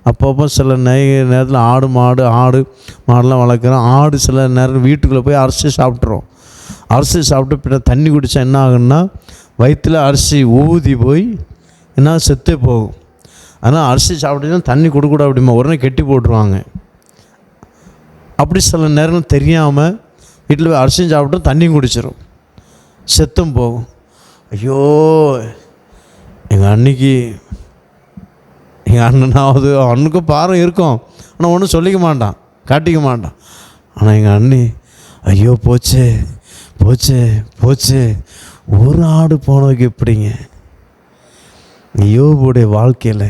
அப்பப்போ சில நேரத்தில் ஆடு மாடெலாம் வளர்க்குறான். ஆடு சில நேரம் வீட்டுக்குள்ளே போய் அரிசி சாப்பிட்றோம். அரிசி சாப்பிட்டு பின்ன தண்ணி குடித்தா என்ன ஆகுன்னா, வயிற்றில் அரிசி ஊதி போய் என்ன செத்தே போகும். ஆனால் அரிசி சாப்பிட்டீங்கன்னா தண்ணி கொடுக்கூட அப்படிமா உடனே கெட்டி போட்டுருவாங்க. அப்படி சில நேரம் தெரியாமல் வீட்டில் போய் அரிசியும் சாப்பிட்டு தண்ணியும் குடிச்சிடும், செத்தும் போகும். ஐயோ, எங்கள் அண்ணனாவது, அண்ணுக்கும் பாரம் இருக்கும், ஆனால் ஒன்றும் சொல்லிக்க மாட்டான், காட்டிக்க மாட்டான். ஆனால் எங்கள் அண்ணி, ஐயோ போச்சே ஒரு ஆடு போனதுக்கு எப்படிங்க. யோபுடைய வாழ்க்கையில்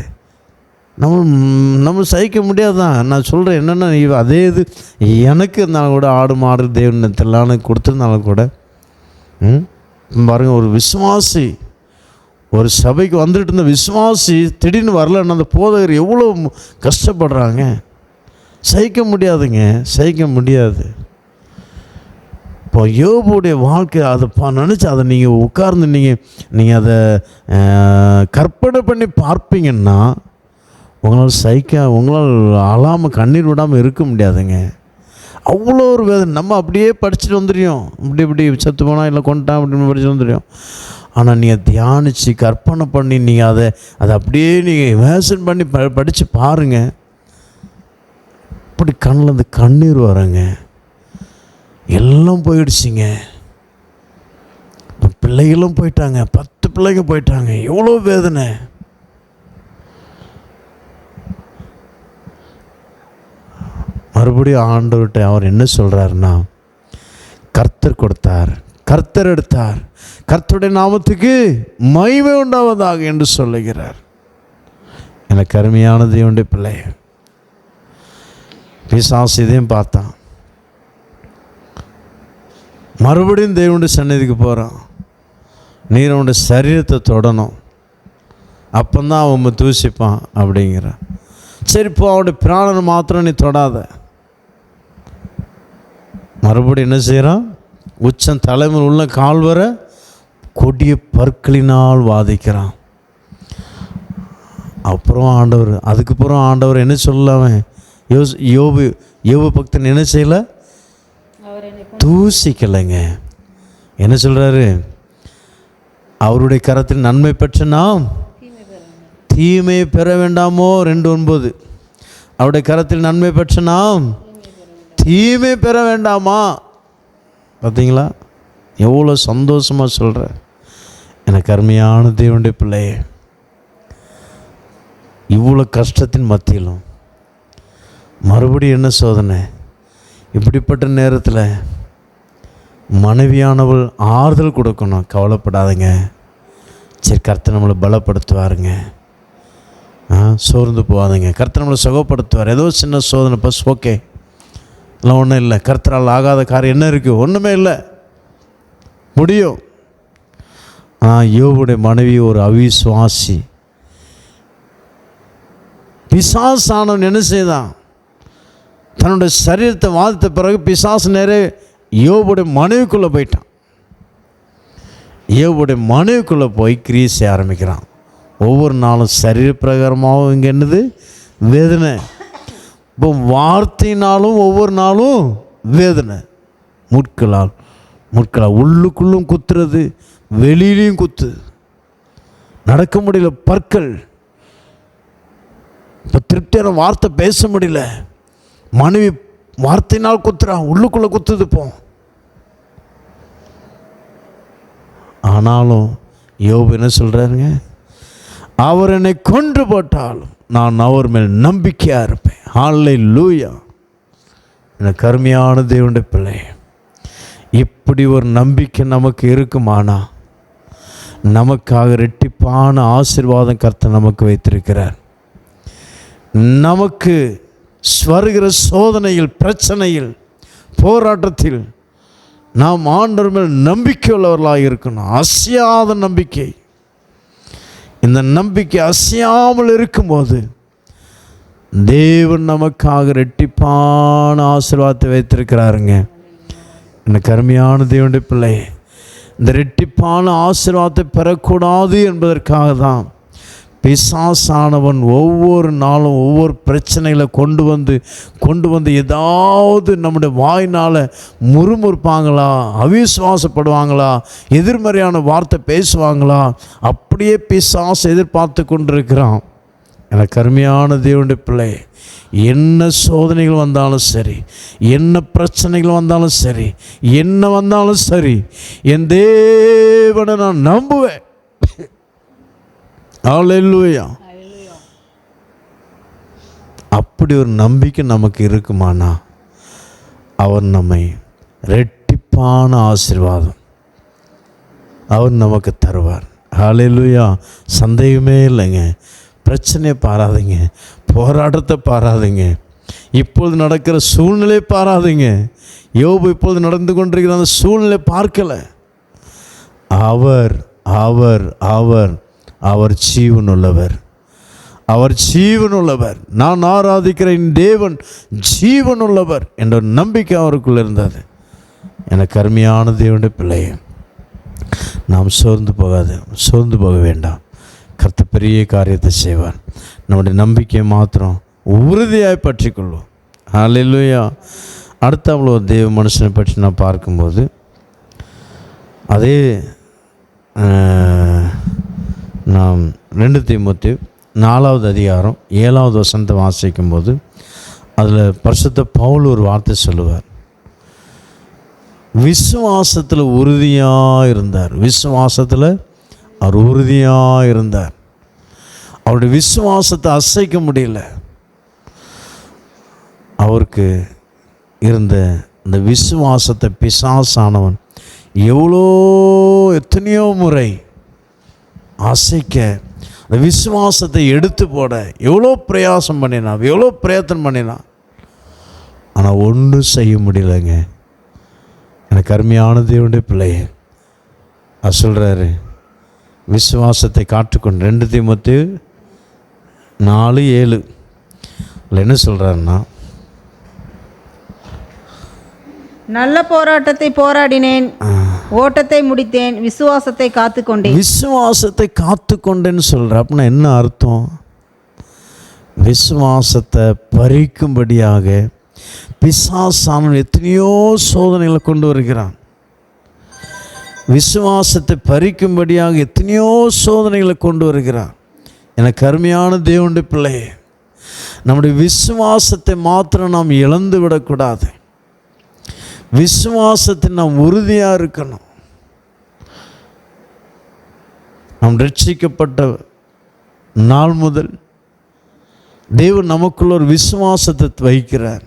நம்ம சகிக்க முடியாதான். நான் சொல்கிறேன் என்னென்னா, அதே இது எனக்கு இருந்தாலும் கூட ஆடு மாடு தேவனத்திலான கொடுத்துருந்தாலும் கூட பாருங்கள், ஒரு விசுவாசி ஒரு சபைக்கு வந்துட்டு இருந்த விசுவாசி திடீர்னு வரலன்னா அந்த போதகர் எவ்வளோ கஷ்டப்படுறாங்க. சகிக்க முடியாது. இப்போ யோபுடைய வாழ்க்கை அதை நினச்சி அதை நீங்கள் உட்கார்ந்து நீங்கள் அதை கற்பனை பண்ணி பார்ப்பீங்கன்னா உங்களால் அழாமல் கண்ணீர் விடாமல் இருக்க முடியாதுங்க. அவ்வளோ ஒரு வேதனை. நம்ம அப்படியே படிச்சுட்டு வந்துடுவோம், இப்படி செத்து போனால் இல்லை கொண்டான் அப்படின்னு படிச்சுட்டு வந்துடுவோம். ஆனால் நீங்கள் தியானித்து கற்பனை பண்ணி நீங்கள் அதை அப்படியே நீங்கள் இமேஜின் பண்ணி படித்து பாருங்கள். இப்படி கண்ணில் இருந்து கண்ணீர் வரங்க. எல்லாம் போயிடுச்சிங்க. இப்போ பிள்ளைகளும் போயிட்டாங்க, 10 பிள்ளைங்க போயிட்டாங்க. எவ்வளோ வேதனை. மறுபடியும் ஆண்டவர்கிட்ட அவர் என்ன சொல்கிறாருன்னா, கர்த்தர் கொடுத்தார், கர்த்தர் எடுத்தார், கர்த்தருடைய நாமத்துக்கு மகிமை உண்டாவதாக என்று சொல்லுகிறார். எனக்கு அருமையான தேவனுடைய பிள்ளை, பிசாசு இதையும் பார்த்தான். மறுபடியும் தேவனுடைய சந்நிதிக்கு போகிறான். நீர் அவனுடைய சரீரத்தை தொடணும், அப்போந்தான் அவன் தூசிப்பான் அப்படிங்கிறான். சரி, இப்போ அவனுடைய பிராணனை மாத்திரம் நீ தொடாத. மறுபடியும் என்ன செய்கிறான்? உச்சம் தலைமையில் உள்ள கால் வர கொடிய பற்களினால் வாதிக்கிறான். அப்புறம் அதுக்கப்புறம் ஆண்டவர் என்ன சொல்லவன்? யோபு பக்தன் என்ன செய்யலை? தூசிக்கலைங்க. என்ன சொல்கிறாரு? அவருடைய கரத்தில் நன்மை பெற்ற நாம் தீமை பெற வேண்டாமோ? 2:9. அவருடைய கரத்தில் நன்மை பெற்ற நாம் தீமை பெற வேண்டாமா? பார்த்தீங்களா எவ்வளோ சந்தோஷமாக சொல்கிற. எனக்கு அருமையான தேவனுடைய பிள்ளையே, இவ்வளோ கஷ்டத்தின் மத்தியிலும் மறுபடியும் என்ன சோதனை? இப்படிப்பட்ட நேரத்தில் மனைவியானவள் ஆறுதல் கொடுக்கணும். கவலைப்படாதீங்க, சரி கர்த்தர் நம்மளை பலப்படுத்துவாருங்க, சோர்ந்து போகாதீங்க, கர்த்தர் நம்மளை சுகப்படுத்துவார். ஏதோ சின்ன சோதனை பஸ், ஓகே, எல்லாம் ஒன்றும் இல்லை. கர்த்தரால் ஆகாத காரியம் என்ன இருக்குது? ஒன்றுமே இல்லை, முடியும். யோபுடைய மனைவி ஒரு அவிசுவாசி. பிசாசானவன் என்ன செய்தான்? தன்னுடைய சரீரத்தை வாதித்த பிறகு பிசாசு நேரே யோபுடைய மனைவிக்குள்ளே போயிட்டான். யோபுடைய மனைவிக்குள்ளே போய் கிரியை செய்ய ஆரம்பிக்கிறான். ஒவ்வொரு நாளும் சரீர பிரகாரமாகவும் இங்கே என்னது வேதனை. இப்போ வார்த்தையினாலும் ஒவ்வொரு நாளும் வேதனை. முட்களால் உள்ளுக்குள்ளும் குத்துறது, வெளியிலையும் குத்து, நடக்க முடியல. பற்கள், இப்போ திருப்தியான வார்த்தை பேச முடியல. மனைவி வார்த்தையினால் குத்துறான், உள்ளுக்குள்ளே குத்துது. இப்போ ஆனாலும் யோபு என்ன சொல்கிறாருங்க? அவர் என்னை கொன்று போட்டாலும் நான் அவர் மேல் நம்பிக்கையாக இருப்பேன். ஹல்லேலூயா. எனக்கு அருமையான தேவனுடைய பிள்ளை, இப்படி ஒரு நம்பிக்கை நமக்கு இருக்குமானா நமக்காக இரட்டிப்பான ஆசீர்வாதம் கர்த்தர் நமக்கு வைத்திருக்கிறார். நமக்கு வருகிற சோதனையில், பிரச்சனையில், போராட்டத்தில் நாம் ஆண்டவர் மேல் நம்பிக்கை உள்ளவர்களாக இருக்கணும். அசையாத நம்பிக்கை. இந்த நம்பிக்கை அசையாமல் இருக்கும்போது தேவன் நமக்காக இரட்டிப்பான ஆசீர்வாதத்தை வைத்திருக்கிறாருங்க. எனக்கு அருமையான தேவனுடைய பிள்ளை, இந்த இரட்டிப்பான ஆசீர்வாதத்தை பெறக்கூடாது என்பதற்காக தான் பிசாசானவன் ஒவ்வொரு நாளும் ஒவ்வொரு பிரச்சனைகளை கொண்டு வந்து ஏதாவது நம்முடைய வாயினால் முறுமுறுப்பாங்களா, அவிசுவாசப்படுவாங்களா, எதிர்மறையான வார்த்தை பேசுவாங்களா, அப்படியே பிசாசு எதிர்பார்த்து கொண்டிருக்கிறான். எனக்கு அருமையான தேவனுடைய பிள்ளை, என்ன சோதனைகள் வந்தாலும் சரி, என்ன பிரச்சனைகள் வந்தாலும் சரி, என்ன வந்தாலும் சரி, என் தேவனை நான் நம்புவேன். ஹல்லேலூயா. அப்படி ஒரு நம்பிக்கை நமக்கு இருக்குமானா அவர் நம்மை இரட்டிப்பான ஆசீர்வாதம் அவர் நமக்கு தருவார். ஹல்லேலூயா. சந்தேகமே இல்லைங்க. பிரச்சனையை பாராதீங்க, போராட்டத்தை பாராதீங்க, இப்பொழுது நடக்கிற சூழ்நிலையை பாராதீங்க. யோபு இப்பொழுது நடந்து கொண்டிருக்கிற அந்த சூழ்நிலை பார்க்கலை. அவர் அவர் அவர் அவர் ஜீவனுள்ளவர், அவர் ஜீவனுள்ளவர், நான் ஆராதிக்கிற என் தேவன் ஜீவனுள்ளவர் என்ற நம்பிக்கை அவருக்குள் இருந்தது. எனக்கு அருமையான தேவனுடைய பிள்ளையே, நாம் சோர்ந்து போக வேண்டாம். கர்த்தர் பெரிய காரியத்தை செய்வார். நம்முடைய நம்பிக்கையை மாத்திரம் உறுதியாய் பற்றி கொள்வோம். ஹல்லேலூயா. அடுத்த அவ்வளோ தேவ மனுஷனை பற்றி நான் பார்க்கும்போது அதே நாம் 2 தீமோத்தேயு 4வது அதிகாரம் 7வது வசனத்தை வாசிக்கும்போது அதில் பரிசுத்த பவுல் ஒரு வார்த்தை சொல்லுவார். விசுவாசத்தில் உறுதியாக இருந்தார். விசுவாசத்தில் அவர் உறுதியாக இருந்தார். அவருடைய விசுவாசத்தை அசைக்க முடியல. அவருக்கு இருந்த இந்த விசுவாசத்தை பிசாசானவன் எத்தனையோ முறை அசைக்க, அந்த விசுவாசத்தை எடுத்து போட எவ்வளோ பிரயாசம் பண்ணினான், எவ்வளோ பிரயத்தனம் பண்ணினான். ஆனால் ஒன்றும் செய்ய முடியலைங்க. எனக்கு அருமையான தேவனுடைய பிள்ளையே, அது சொல்கிறாரு, விசுவாசத்தை காட்டுக்கொண்டு 2 தீமோத்தேயு 4:7 என்ன சொல்கிறாருன்னா, நல்ல போராட்டத்தை போராடினேன், ஓட்டத்தை முடித்தேன், விசுவாசத்தை காத்துக்கொண்டேன். விசுவாசத்தை காத்துக்கொண்டேன்னு சொல்கிற அப்படின்னா என்ன அர்த்தம்? விசுவாசத்தை பறிக்கும்படியாக பிசாசானவன் எத்தனையோ சோதனைகளை கொண்டு வருகிறான். விசுவாசத்தை பறிக்கும்படியாக எத்தனையோ சோதனைகளை கொண்டு வருகிறான். எனக்கு அருமையான தேவனுடைய பிள்ளையே, நம்முடைய விசுவாசத்தை மாத்திரம் நாம் இழந்து விடக்கூடாது. விசுவாசத்தில் நாம் உறுதியாக இருக்கணும். நாம் ரட்சிக்கப்பட்ட நாள் முதல் தேவன் நமக்குள்ள ஒரு விசுவாசத்தை வைக்கிறார்.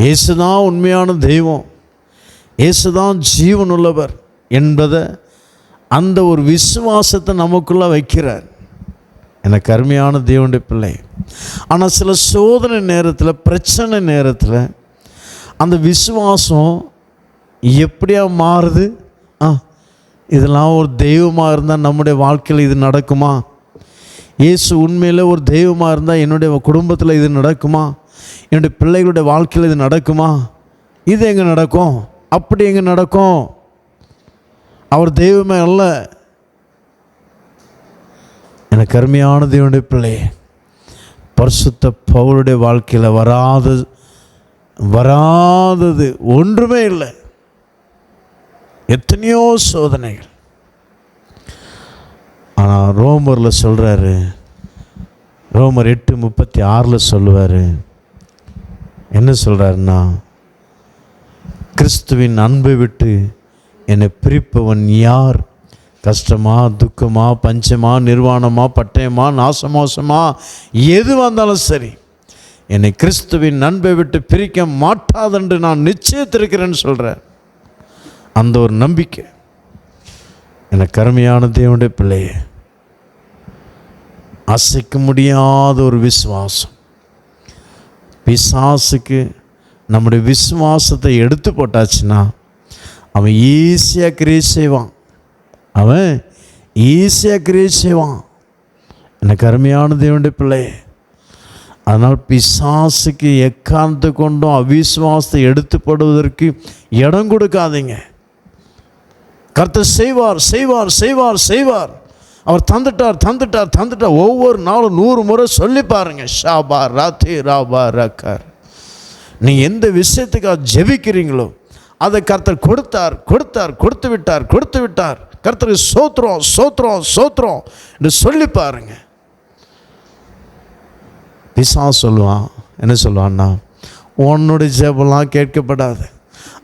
இயேசுதான் உண்மையான தெய்வம், இயேசுதான் ஜீவன் உள்ளவர் என்பதை அந்த ஒரு விசுவாசத்தை நமக்குள்ளே வைக்கிறார். எனக்கு அருமையான தேவனுடைய பிள்ளை. ஆனால் சில சோதனை நேரத்தில், பிரச்சனை நேரத்தில் அந்த விசுவாசம் எப்படியா மாறுது? இதெல்லாம் ஒரு தெய்வமாக இருந்தால் நம்முடைய வாழ்க்கையில் இது நடக்குமா? இயேசு உண்மையில் ஒரு தெய்வமாக இருந்தால் என்னுடைய குடும்பத்தில் இது நடக்குமா? என்னுடைய பிள்ளைகளுடைய வாழ்க்கையில் இது நடக்குமா? இது எங்கே நடக்கும்? அப்படி எங்கே நடக்கும்? அவர் தெய்வமே அல்ல. எனக்கு அருமையான தேவனுடைய பிள்ளை, பரிசுத்த பவுலுடைய வாழ்க்கையில் வராதது ஒன்றுமே இல்லை. எத்தனையோ சோதனைகள். ஆனால் ரோமரில் சொல்கிறாரு, ரோமர் 8:36 சொல்லுவார், என்ன சொல்கிறாருன்னா, கிறிஸ்துவின் அன்பை விட்டு என்னை பிரிப்பவன் யார்? கஷ்டமா, துக்கமா, பஞ்சமா, நிர்வாணமா, பட்டயமா, நாசமோசமா, எது வந்தாலும் சரி, என்னை கிறிஸ்துவின் அன்பை விட்டு பிரிக்க மாட்டாதென்று நான் நிச்சயத்திருக்கிறேன்னு சொல்கிறேன். அந்த ஒரு நம்பிக்கை எனக்கு அருமையான தேவனுடைய பிள்ளையே. அசைக்க முடியாத ஒரு விசுவாசம். பிசாசுக்கு நம்முடைய விசுவாசத்தை எடுத்து போட்டாச்சுன்னா அவன் ஈஸியாக கிரியை செய்வான். எனக்கு அருமையான தேவனுடைய பிள்ளையே. அதனால் பிசாசுக்கு எக்காரணத்தை கொண்டும் அவிசுவாசத்தை எடுத்து போடுவதற்கு இடம் கொடுக்காதீங்க. கர்த்தர் செய்வார் செய்வார் செய்வார் செய்வார். அவர் தந்துட்டார். ஒவ்வொரு நாளும் 100 முறை சொல்லி பாருங்க. ஷாபா ராத்தி ராபா ரக்கர். நீங்கள் எந்த விஷயத்துக்காக ஜெபிக்கிறீங்களோ அதை கர்த்தர் கொடுத்து விட்டார். கர்த்தருக்கு சோத்திரம் என்று சொல்லி பாருங்க. பிசாசு சொல்லுவான், என்ன சொல்லுவான்னா, உன்னுடைய ஜெபம்லாம் கேட்கப்படாது.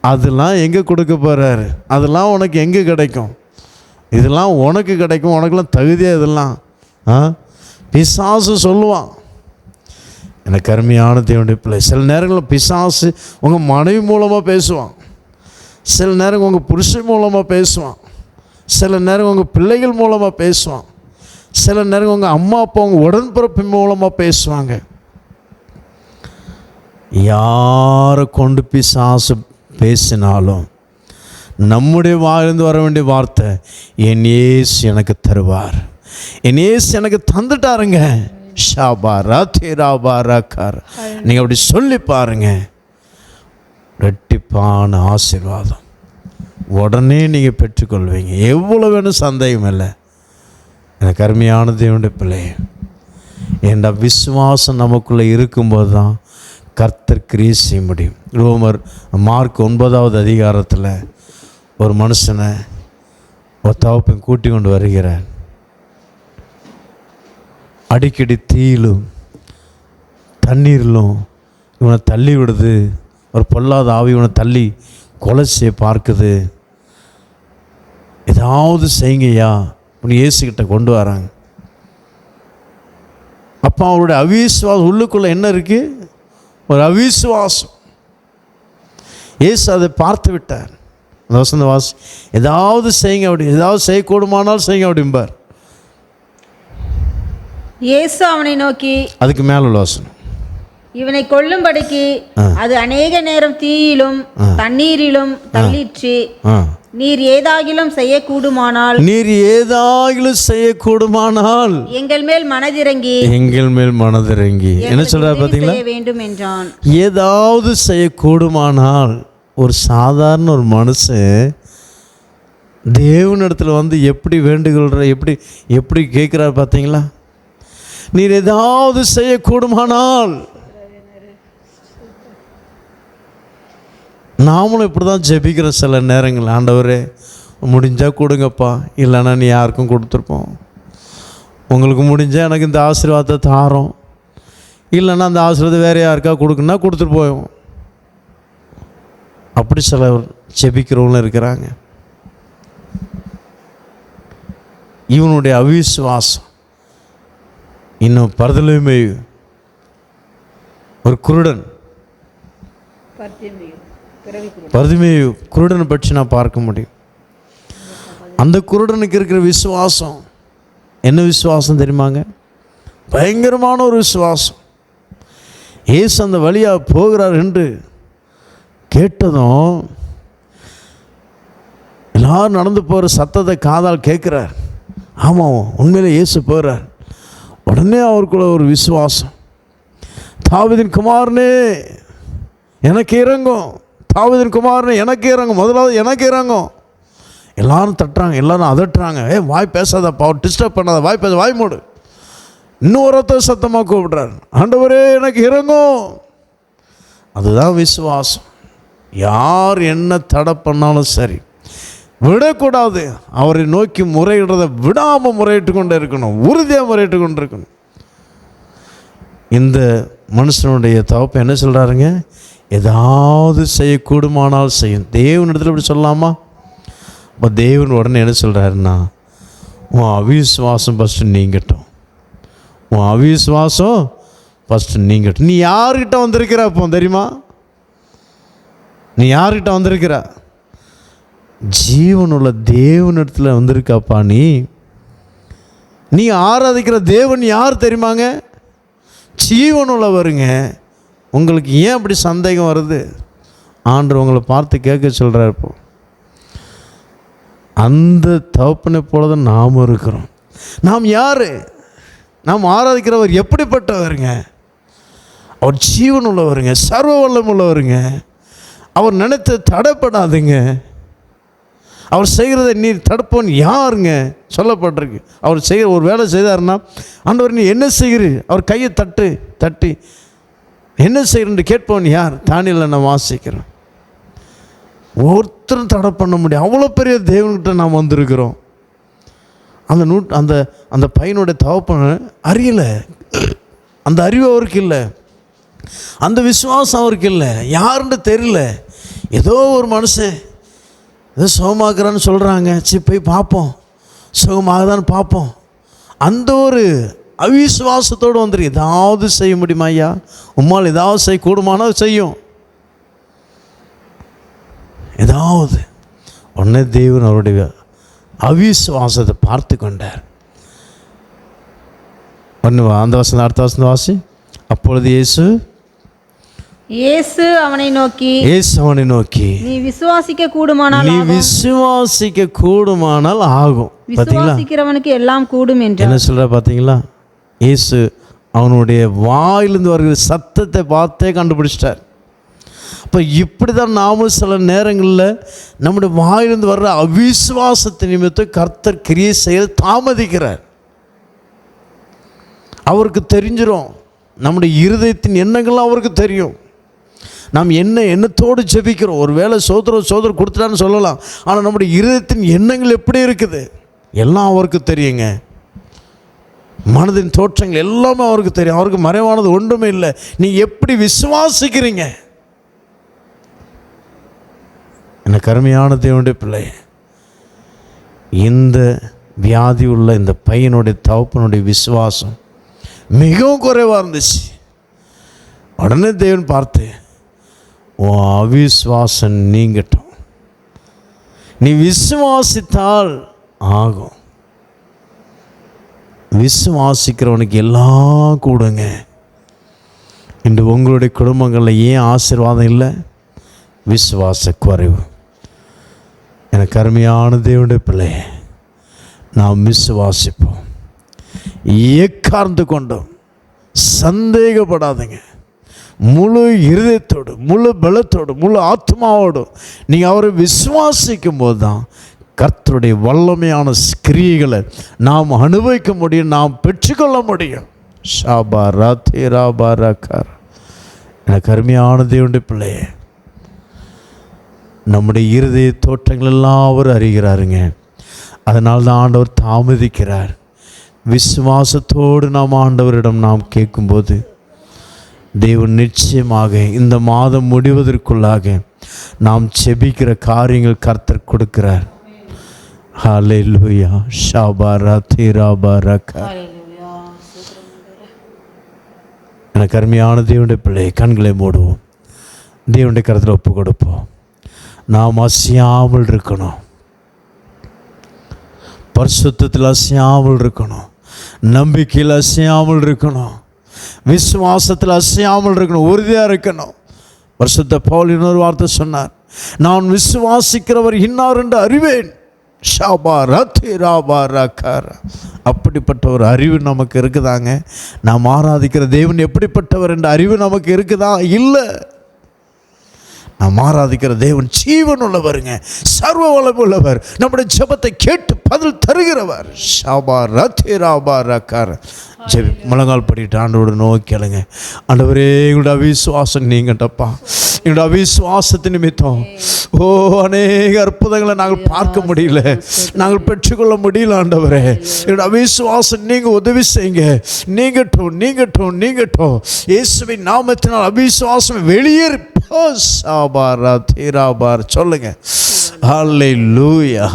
அதெல்லாம் எங்கே கொடுக்க போகிறாரு? அதெல்லாம் உனக்கு எங்கே கிடைக்கும்? இதெல்லாம் உனக்கு கிடைக்கும், உனக்கெல்லாம் தகுதியாக இதெல்லாம் பிசாசு சொல்லுவான். எனக்கு அருமையான தேவனுடைய பிள்ளை, சில நேரங்களில் பிசாசு உங்கள் மனைவி மூலமாக பேசுவான், சில நேரம் உங்கள் புருஷன் மூலமாக பேசுவான், சில நேரம் உங்கள் பிள்ளைகள் மூலமாக பேசுவான், சில நேரம் உங்கள் அம்மா அப்பா உங்கள் உடன்பிறப்பு மூலமாக பேசுவாங்க. யாரை கொண்டு பிசாசு பேசினாலும் நம்முடைய வாயிலிருந்து வர வேண்டிய வார்த்தை, என் இயேசு எனக்கு தருவார், என் இயேசு எனக்கு தந்துட்டாருங்க. ஷாபா ராத்தி ராபா ராக்கார். நீங்கள் அப்படி சொல்லி பாருங்க, ரெட்டிப்பான ஆசீர்வாதம் உடனே நீங்கள் பெற்றுக்கொள்வீங்க. எவ்வளோ வேணும் சந்தேகம் இல்லை. எனக்கு அருமையான தேவனுடைய பிள்ளை, என்ற விசுவாசம் நமக்குள்ளே இருக்கும்போது தான் கர்த்தர் கிரியை செய்ய முடியும். மார்க் 9வது அதிகாரத்தில் ஒரு மனுஷனை ஒரு தகப்பன் கூட்டி கொண்டு வருகிறார். அடிக்கடி தீயிலும் தண்ணீரிலும் இவனை தள்ளி விடுது. ஒரு பொல்லாத ஆவி இவனை தள்ளி கொலை செய்ய பார்க்குது. ஏதாவது செய்யுங்கய்யா அப்படின்னு இயேசுக்கிட்ட கொண்டு வராங்க. அப்போ அவருடைய அவிசுவாசம் உள்ளுக்குள்ளே என்ன இருக்குது? ஒரு அவிசுவாசம். இயேசு அதை பார்த்து விட்டார். அந்த வசந்த வாசி, ஏதாவது செய்யுங்க, அப்படி ஏதாவது செய்யக்கூடுமானால் செய்யுங்க அப்படிம்பார். இயேசு அவனை நோக்கி, அதுக்கு மேல உள்ள வசனம், இவனை கொல்லும்படிக்கு அது அநேக நேரம் தீயிலும் தண்ணீரிலும் தள்ளிற்று. நீர் ஏதாகிலும் செய்யக்கூடுமானால் எங்கள் மேல் மனதிறங்கி என்ன சொல்றாரு பாத்தீங்களா? வேண்டும் என்றான். ஏதாவது செய்யக்கூடுமானால், ஒரு சாதாரண ஒரு மனுஷன் தேவனிடத்தில் வந்து எப்படி வேண்டுகொள்ற, எப்படி கேட்கிறார் பார்த்தீங்களா? நீர் ஏதாவது செய்யக்கூடுமானால். நாமளும் இப்படி தான் ஜெபிக்கிறோம் சில நேரங்கள். ஆண்டவரே முடிஞ்சால் கொடுங்கப்பா, இல்லைன்னா நீ யாருக்கும் கொடுத்துருப்போம். உங்களுக்கு முடிஞ்சால் எனக்கு இந்த ஆசீர்வாதத்தை தாரோம், இல்லைன்னா அந்த ஆசீர்வாதம் வேறு யாருக்கா கொடுக்குன்னா கொடுத்துட்டு போவோம். அப்படி சிலர் ஜெபிக்கிறவங்களும் இருக்கிறாங்க. இவனுடைய அவிசுவாசம் இன்னும் பர்தலோமேயு ஒரு குருடன், பர்தலோமேயு குருடனை பற்றி நான் பார்க்க முடியும். அந்த குருடனுக்கு இருக்கிற விசுவாசம் என்ன விசுவாசம் தெரியுமாங்க? பயங்கரமான ஒரு விசுவாசம். இயேசு அந்த வழியாக போகிறார் என்று கேட்டதும் எல்லாரும் நடந்து போகிற சத்தத்தை காதால் கேட்குறார். ஆமாம், உண்மையிலே இயேசு போகிறார். உடனே அவருக்குள்ள ஒரு விசுவாசம், தாவீதின் குமாரனே எனக்கு இறங்கும், தாவீதின் குமாரனே எனக்கு இறங்கும், முதலாவது எனக்கு இறங்கும். எல்லாரும் தட்டுறாங்க, எல்லாரும் அதட்டுறாங்க. வாய் பேசாதப்பா, டிஸ்டர்ப் பண்ணாத, வாய் பேச, வாய் மூடு. இன்னொருத்த சத்தமாக கூப்பிடுறார், ஆண்டவரே எனக்கு இறங்கும். அதுதான் விசுவாசம். யார் என்ன தடை பண்ணாலும் சரி விடக்கூடாது. அவரை நோக்கி முறையிடுறதை விடாமல் முறையிட்டு கொண்டே இருக்கணும், உறுதியாக முறையிட்டு கொண்டு இருக்கணும். இந்த மனுஷனுடைய தகப்பன் என்ன சொல்கிறாருங்க? ஏதாவது செய்யக்கூடுமானால் செய்யும். தேவனிடத்தில் இப்படி சொல்லலாமா? இப்போ தேவன் உடனே என்ன சொல்கிறாருன்னா, உன் அவிசுவாசம் ஃபஸ்ட்டு நீங்கட்டும், உன் அவிசுவாசம் ஃபஸ்ட்டு நீங்கட்டும். நீ யார்கிட்ட வந்திருக்கிற அப்போ தெரியுமா? நீ யார்கிட்ட வந்திருக்கிற? ஜீவனுள்ள தேவனிடத்தில் வந்திருக்காப்பா. நீ ஆராதிக்கிற தேவன் யார் தெரியுமாங்க? ஜீவனுள்ளவருங்க. உங்களுக்கு ஏன் அப்படி சந்தேகம் வருது? ஆண்டவர் உங்களை பார்த்து கேட்க சொல்கிறார். இப்போ அந்த தகப்பனை போல தான் நாம் இருக்கிறோம். நாம் யார்? நாம் ஆராதிக்கிறவர் எப்படிப்பட்டவருங்க? அவர் ஜீவன் உள்ளவருங்க, சர்வ வல்லம் உள்ளவருங்க. அவர் நினைத்து தடைப்படாதுங்க. அவர் செய்கிறத நீ தடுப்பவன் யாருங்க? சொல்லப்பட்டிருக்கு. அவர் செய்கிற ஒரு வேலை செய்தார்னா, ஆண்டவர் நீ என்ன செய்கிறீர்? அவர் கையை தட்டி என்ன செய்கிறன்னு கேட்பவன் யார்? தானியேலில் நான் வாசிக்கிறேன். ஒருத்தரும் தடை பண்ண முடியும். அவ்வளோ பெரிய தேவன்கிட்ட நாம் வந்திருக்கிறோம். அந்த பையனுடைய தகப்பனை அறியலை, அந்த அறிவு அவருக்கு இல்லை, அந்த விசுவாசம் அவருக்கு இல்லை, யாருன்னு தெரியல. ஏதோ ஒரு மனுஷன் ஏதோ சுகமாக்குறான்னு சொல்கிறாங்க, சரி போய் பார்ப்போம், சுகமாகதான்னு பார்ப்போம். அந்த ஒரு அவிசுவாசத்தோடு வந்துருக்கு. ஏதாவது செய்ய முடியுமா ஐயா? உம்மால் ஏதாவது செய்ய கூடுமானால் செய்யும், ஏதாவது. உடனே தேவன் அவருடைய அவிசுவாசத்தை பார்த்து கொண்டார். ஒன்று அந்த வசனம், அடுத்த வசனம் வாசி. அப்பொழுது இயேசு அவனை நோக்கி நீ விசுவாசிக்க கூடுமானால் ஆகும். விசுவாசிக்கிறவனுக்கு எல்லாம் கூடும் என்று என்ன சொல்ற பார்த்தீங்களா? இயேசு அவனுடைய வாயிலிருந்து வருகிற சத்தத்தை பார்த்தே கண்டுபிடிச்சிட்டார். அப்போ இப்படி தான் நாமும் சில நேரங்களில் நம்முடைய வாயிலிருந்து வர்ற அவிசுவாசத்தை நிமித்தம் கர்த்தர் கிரியை செய்ய தாமதிக்கிறார். அவருக்கு தெரிஞ்சிடும், நம்முடைய இருதயத்தின் எண்ணங்கள்லாம் அவருக்கு தெரியும். நாம் எண்ணத்தோடு ஜெபிக்கிறோம். ஒரு வேளை சோதரம் கொடுத்துட்டான்னு சொல்லலாம், ஆனால் நம்முடைய இருதயத்தின் எண்ணங்கள் எப்படி இருக்குது எல்லாம் அவருக்கு தெரியுங்க. மனதின் தோற்றங்கள் எல்லாமே அவருக்கு தெரியும். அவருக்கு மறைவானது ஒன்றுமே இல்லை. நீ எப்படி விசுவாசிக்கிறீங்க? எனக்கு அருமையான தேவனுடைய பிள்ளை, இந்த வியாதி உள்ள இந்த பையனுடைய தகப்பனுடைய விசுவாசம் மிகவும் குறைவாக இருந்துச்சு. உடனே தேவன் பார்த்து, உன் அவிசுவாசம் நீங்கட்டும், நீ விசுவாசித்தால் ஆகும். விசுவாசிக்கிறவனுக்கு எல்லாம் கூடுங்க. இன்று உங்களுடைய குடும்பங்களில் ஏன் ஆசீர்வாதம் இல்லை? விசுவாச குறைவு. எனக்கு அருமையான தேவனுடைய பிள்ளை, நாம் விசுவாசிப்போம். எக்கார்ந்து கொண்டோம் சந்தேகப்படாதீங்க. முழு இருதயத்தோடு, முழு பலத்தோடு, முழு ஆத்மாவோடு நீங்கள் அவரை விசுவாசிக்கும் போது தான் கர்த்தருடைய வல்லமையான கிரியைகளை நாம் அனுபவிக்க முடியும், நாம் பெற்றுக்கொள்ள முடியும். ஷாபா ராத்தே ராபா ராக்கார். எனக்கு அருமையான தேவனுடைய பிள்ளையே, நம்முடைய இருதய தோற்றங்கள் எல்லாம் அவர் அறிகிறாருங்க. அதனால் தான் ஆண்டவர் தாமதிக்கிறார். விசுவாசத்தோடு நாம் ஆண்டவரிடம் நாம் கேட்கும்போது தேவன் நிச்சயமாக இந்த மாதம் முடிவதற்குள்ளாக நாம் செபிக்கிற காரியங்கள் கர்த்தர் கொடுக்கிறார். ஹல்லேலூயா. ஷாபாரா தீராபாரகா. எனக்கு அருமையான தேவனுடைய பிள்ளை, கண்களை மூடுவோம், தேவனுடைய கருத்தில் ஒப்பு கொடுப்போம். நாம் அசையாமல் இருக்கணும், பரிசுத்தத்தில் அசையாமல் இருக்கணும், நம்பிக்கையில் அசையாமல் இருக்கணும், விசுவாசத்தில் அசையாமல் இருக்கணும், உறுதியாக இருக்கணும். பரிசுத்த பவுல் இன்னொரு வார்த்தை சொன்னார், நான் விசுவாசிக்கிறவர் இன்னார் என்று அறிவேன். அப்படிப்பட்ட ஒரு அறிவு நமக்கு இருக்குதாங்க. நாம் ஆராதிக்கிற தேவன் எப்படிப்பட்டவர் என்ற அறிவு நமக்கு இருக்குதா? இல்லை. நாம் ஆராதிக்கிற தேவன் ஜீவன் உள்ளவருங்க, சர்வ வல்லமையுள்ளவர், நம்முடைய ஜெபத்தை கேட்டு பதில் தருகிறவர். ஜெபி முழங்கால் படிட்டு ஆண்டவரோடு நோக்கிடுங்க. ஆண்டவரே, எங்களோட அவிசுவாசம் நீங்கட்டப்பா. எங்களோட அவிசுவாசத்து நிமித்தம் அநேக அற்புதங்களை நாங்கள் பார்க்க முடியல, நாங்கள் பெற்றுக்கொள்ள முடியல. ஆண்டவரே, எங்களோட அவிசுவாசம் நீங்கள் உதவி செய்யுங்க. நீங்கட்டும், நீங்கட்டும், நீங்கட்டும். இயேசுவின் நாமத்தினால் அவிசுவாசம் வெளியேறி சொல்லுங்க. ஹல்லேலூயா.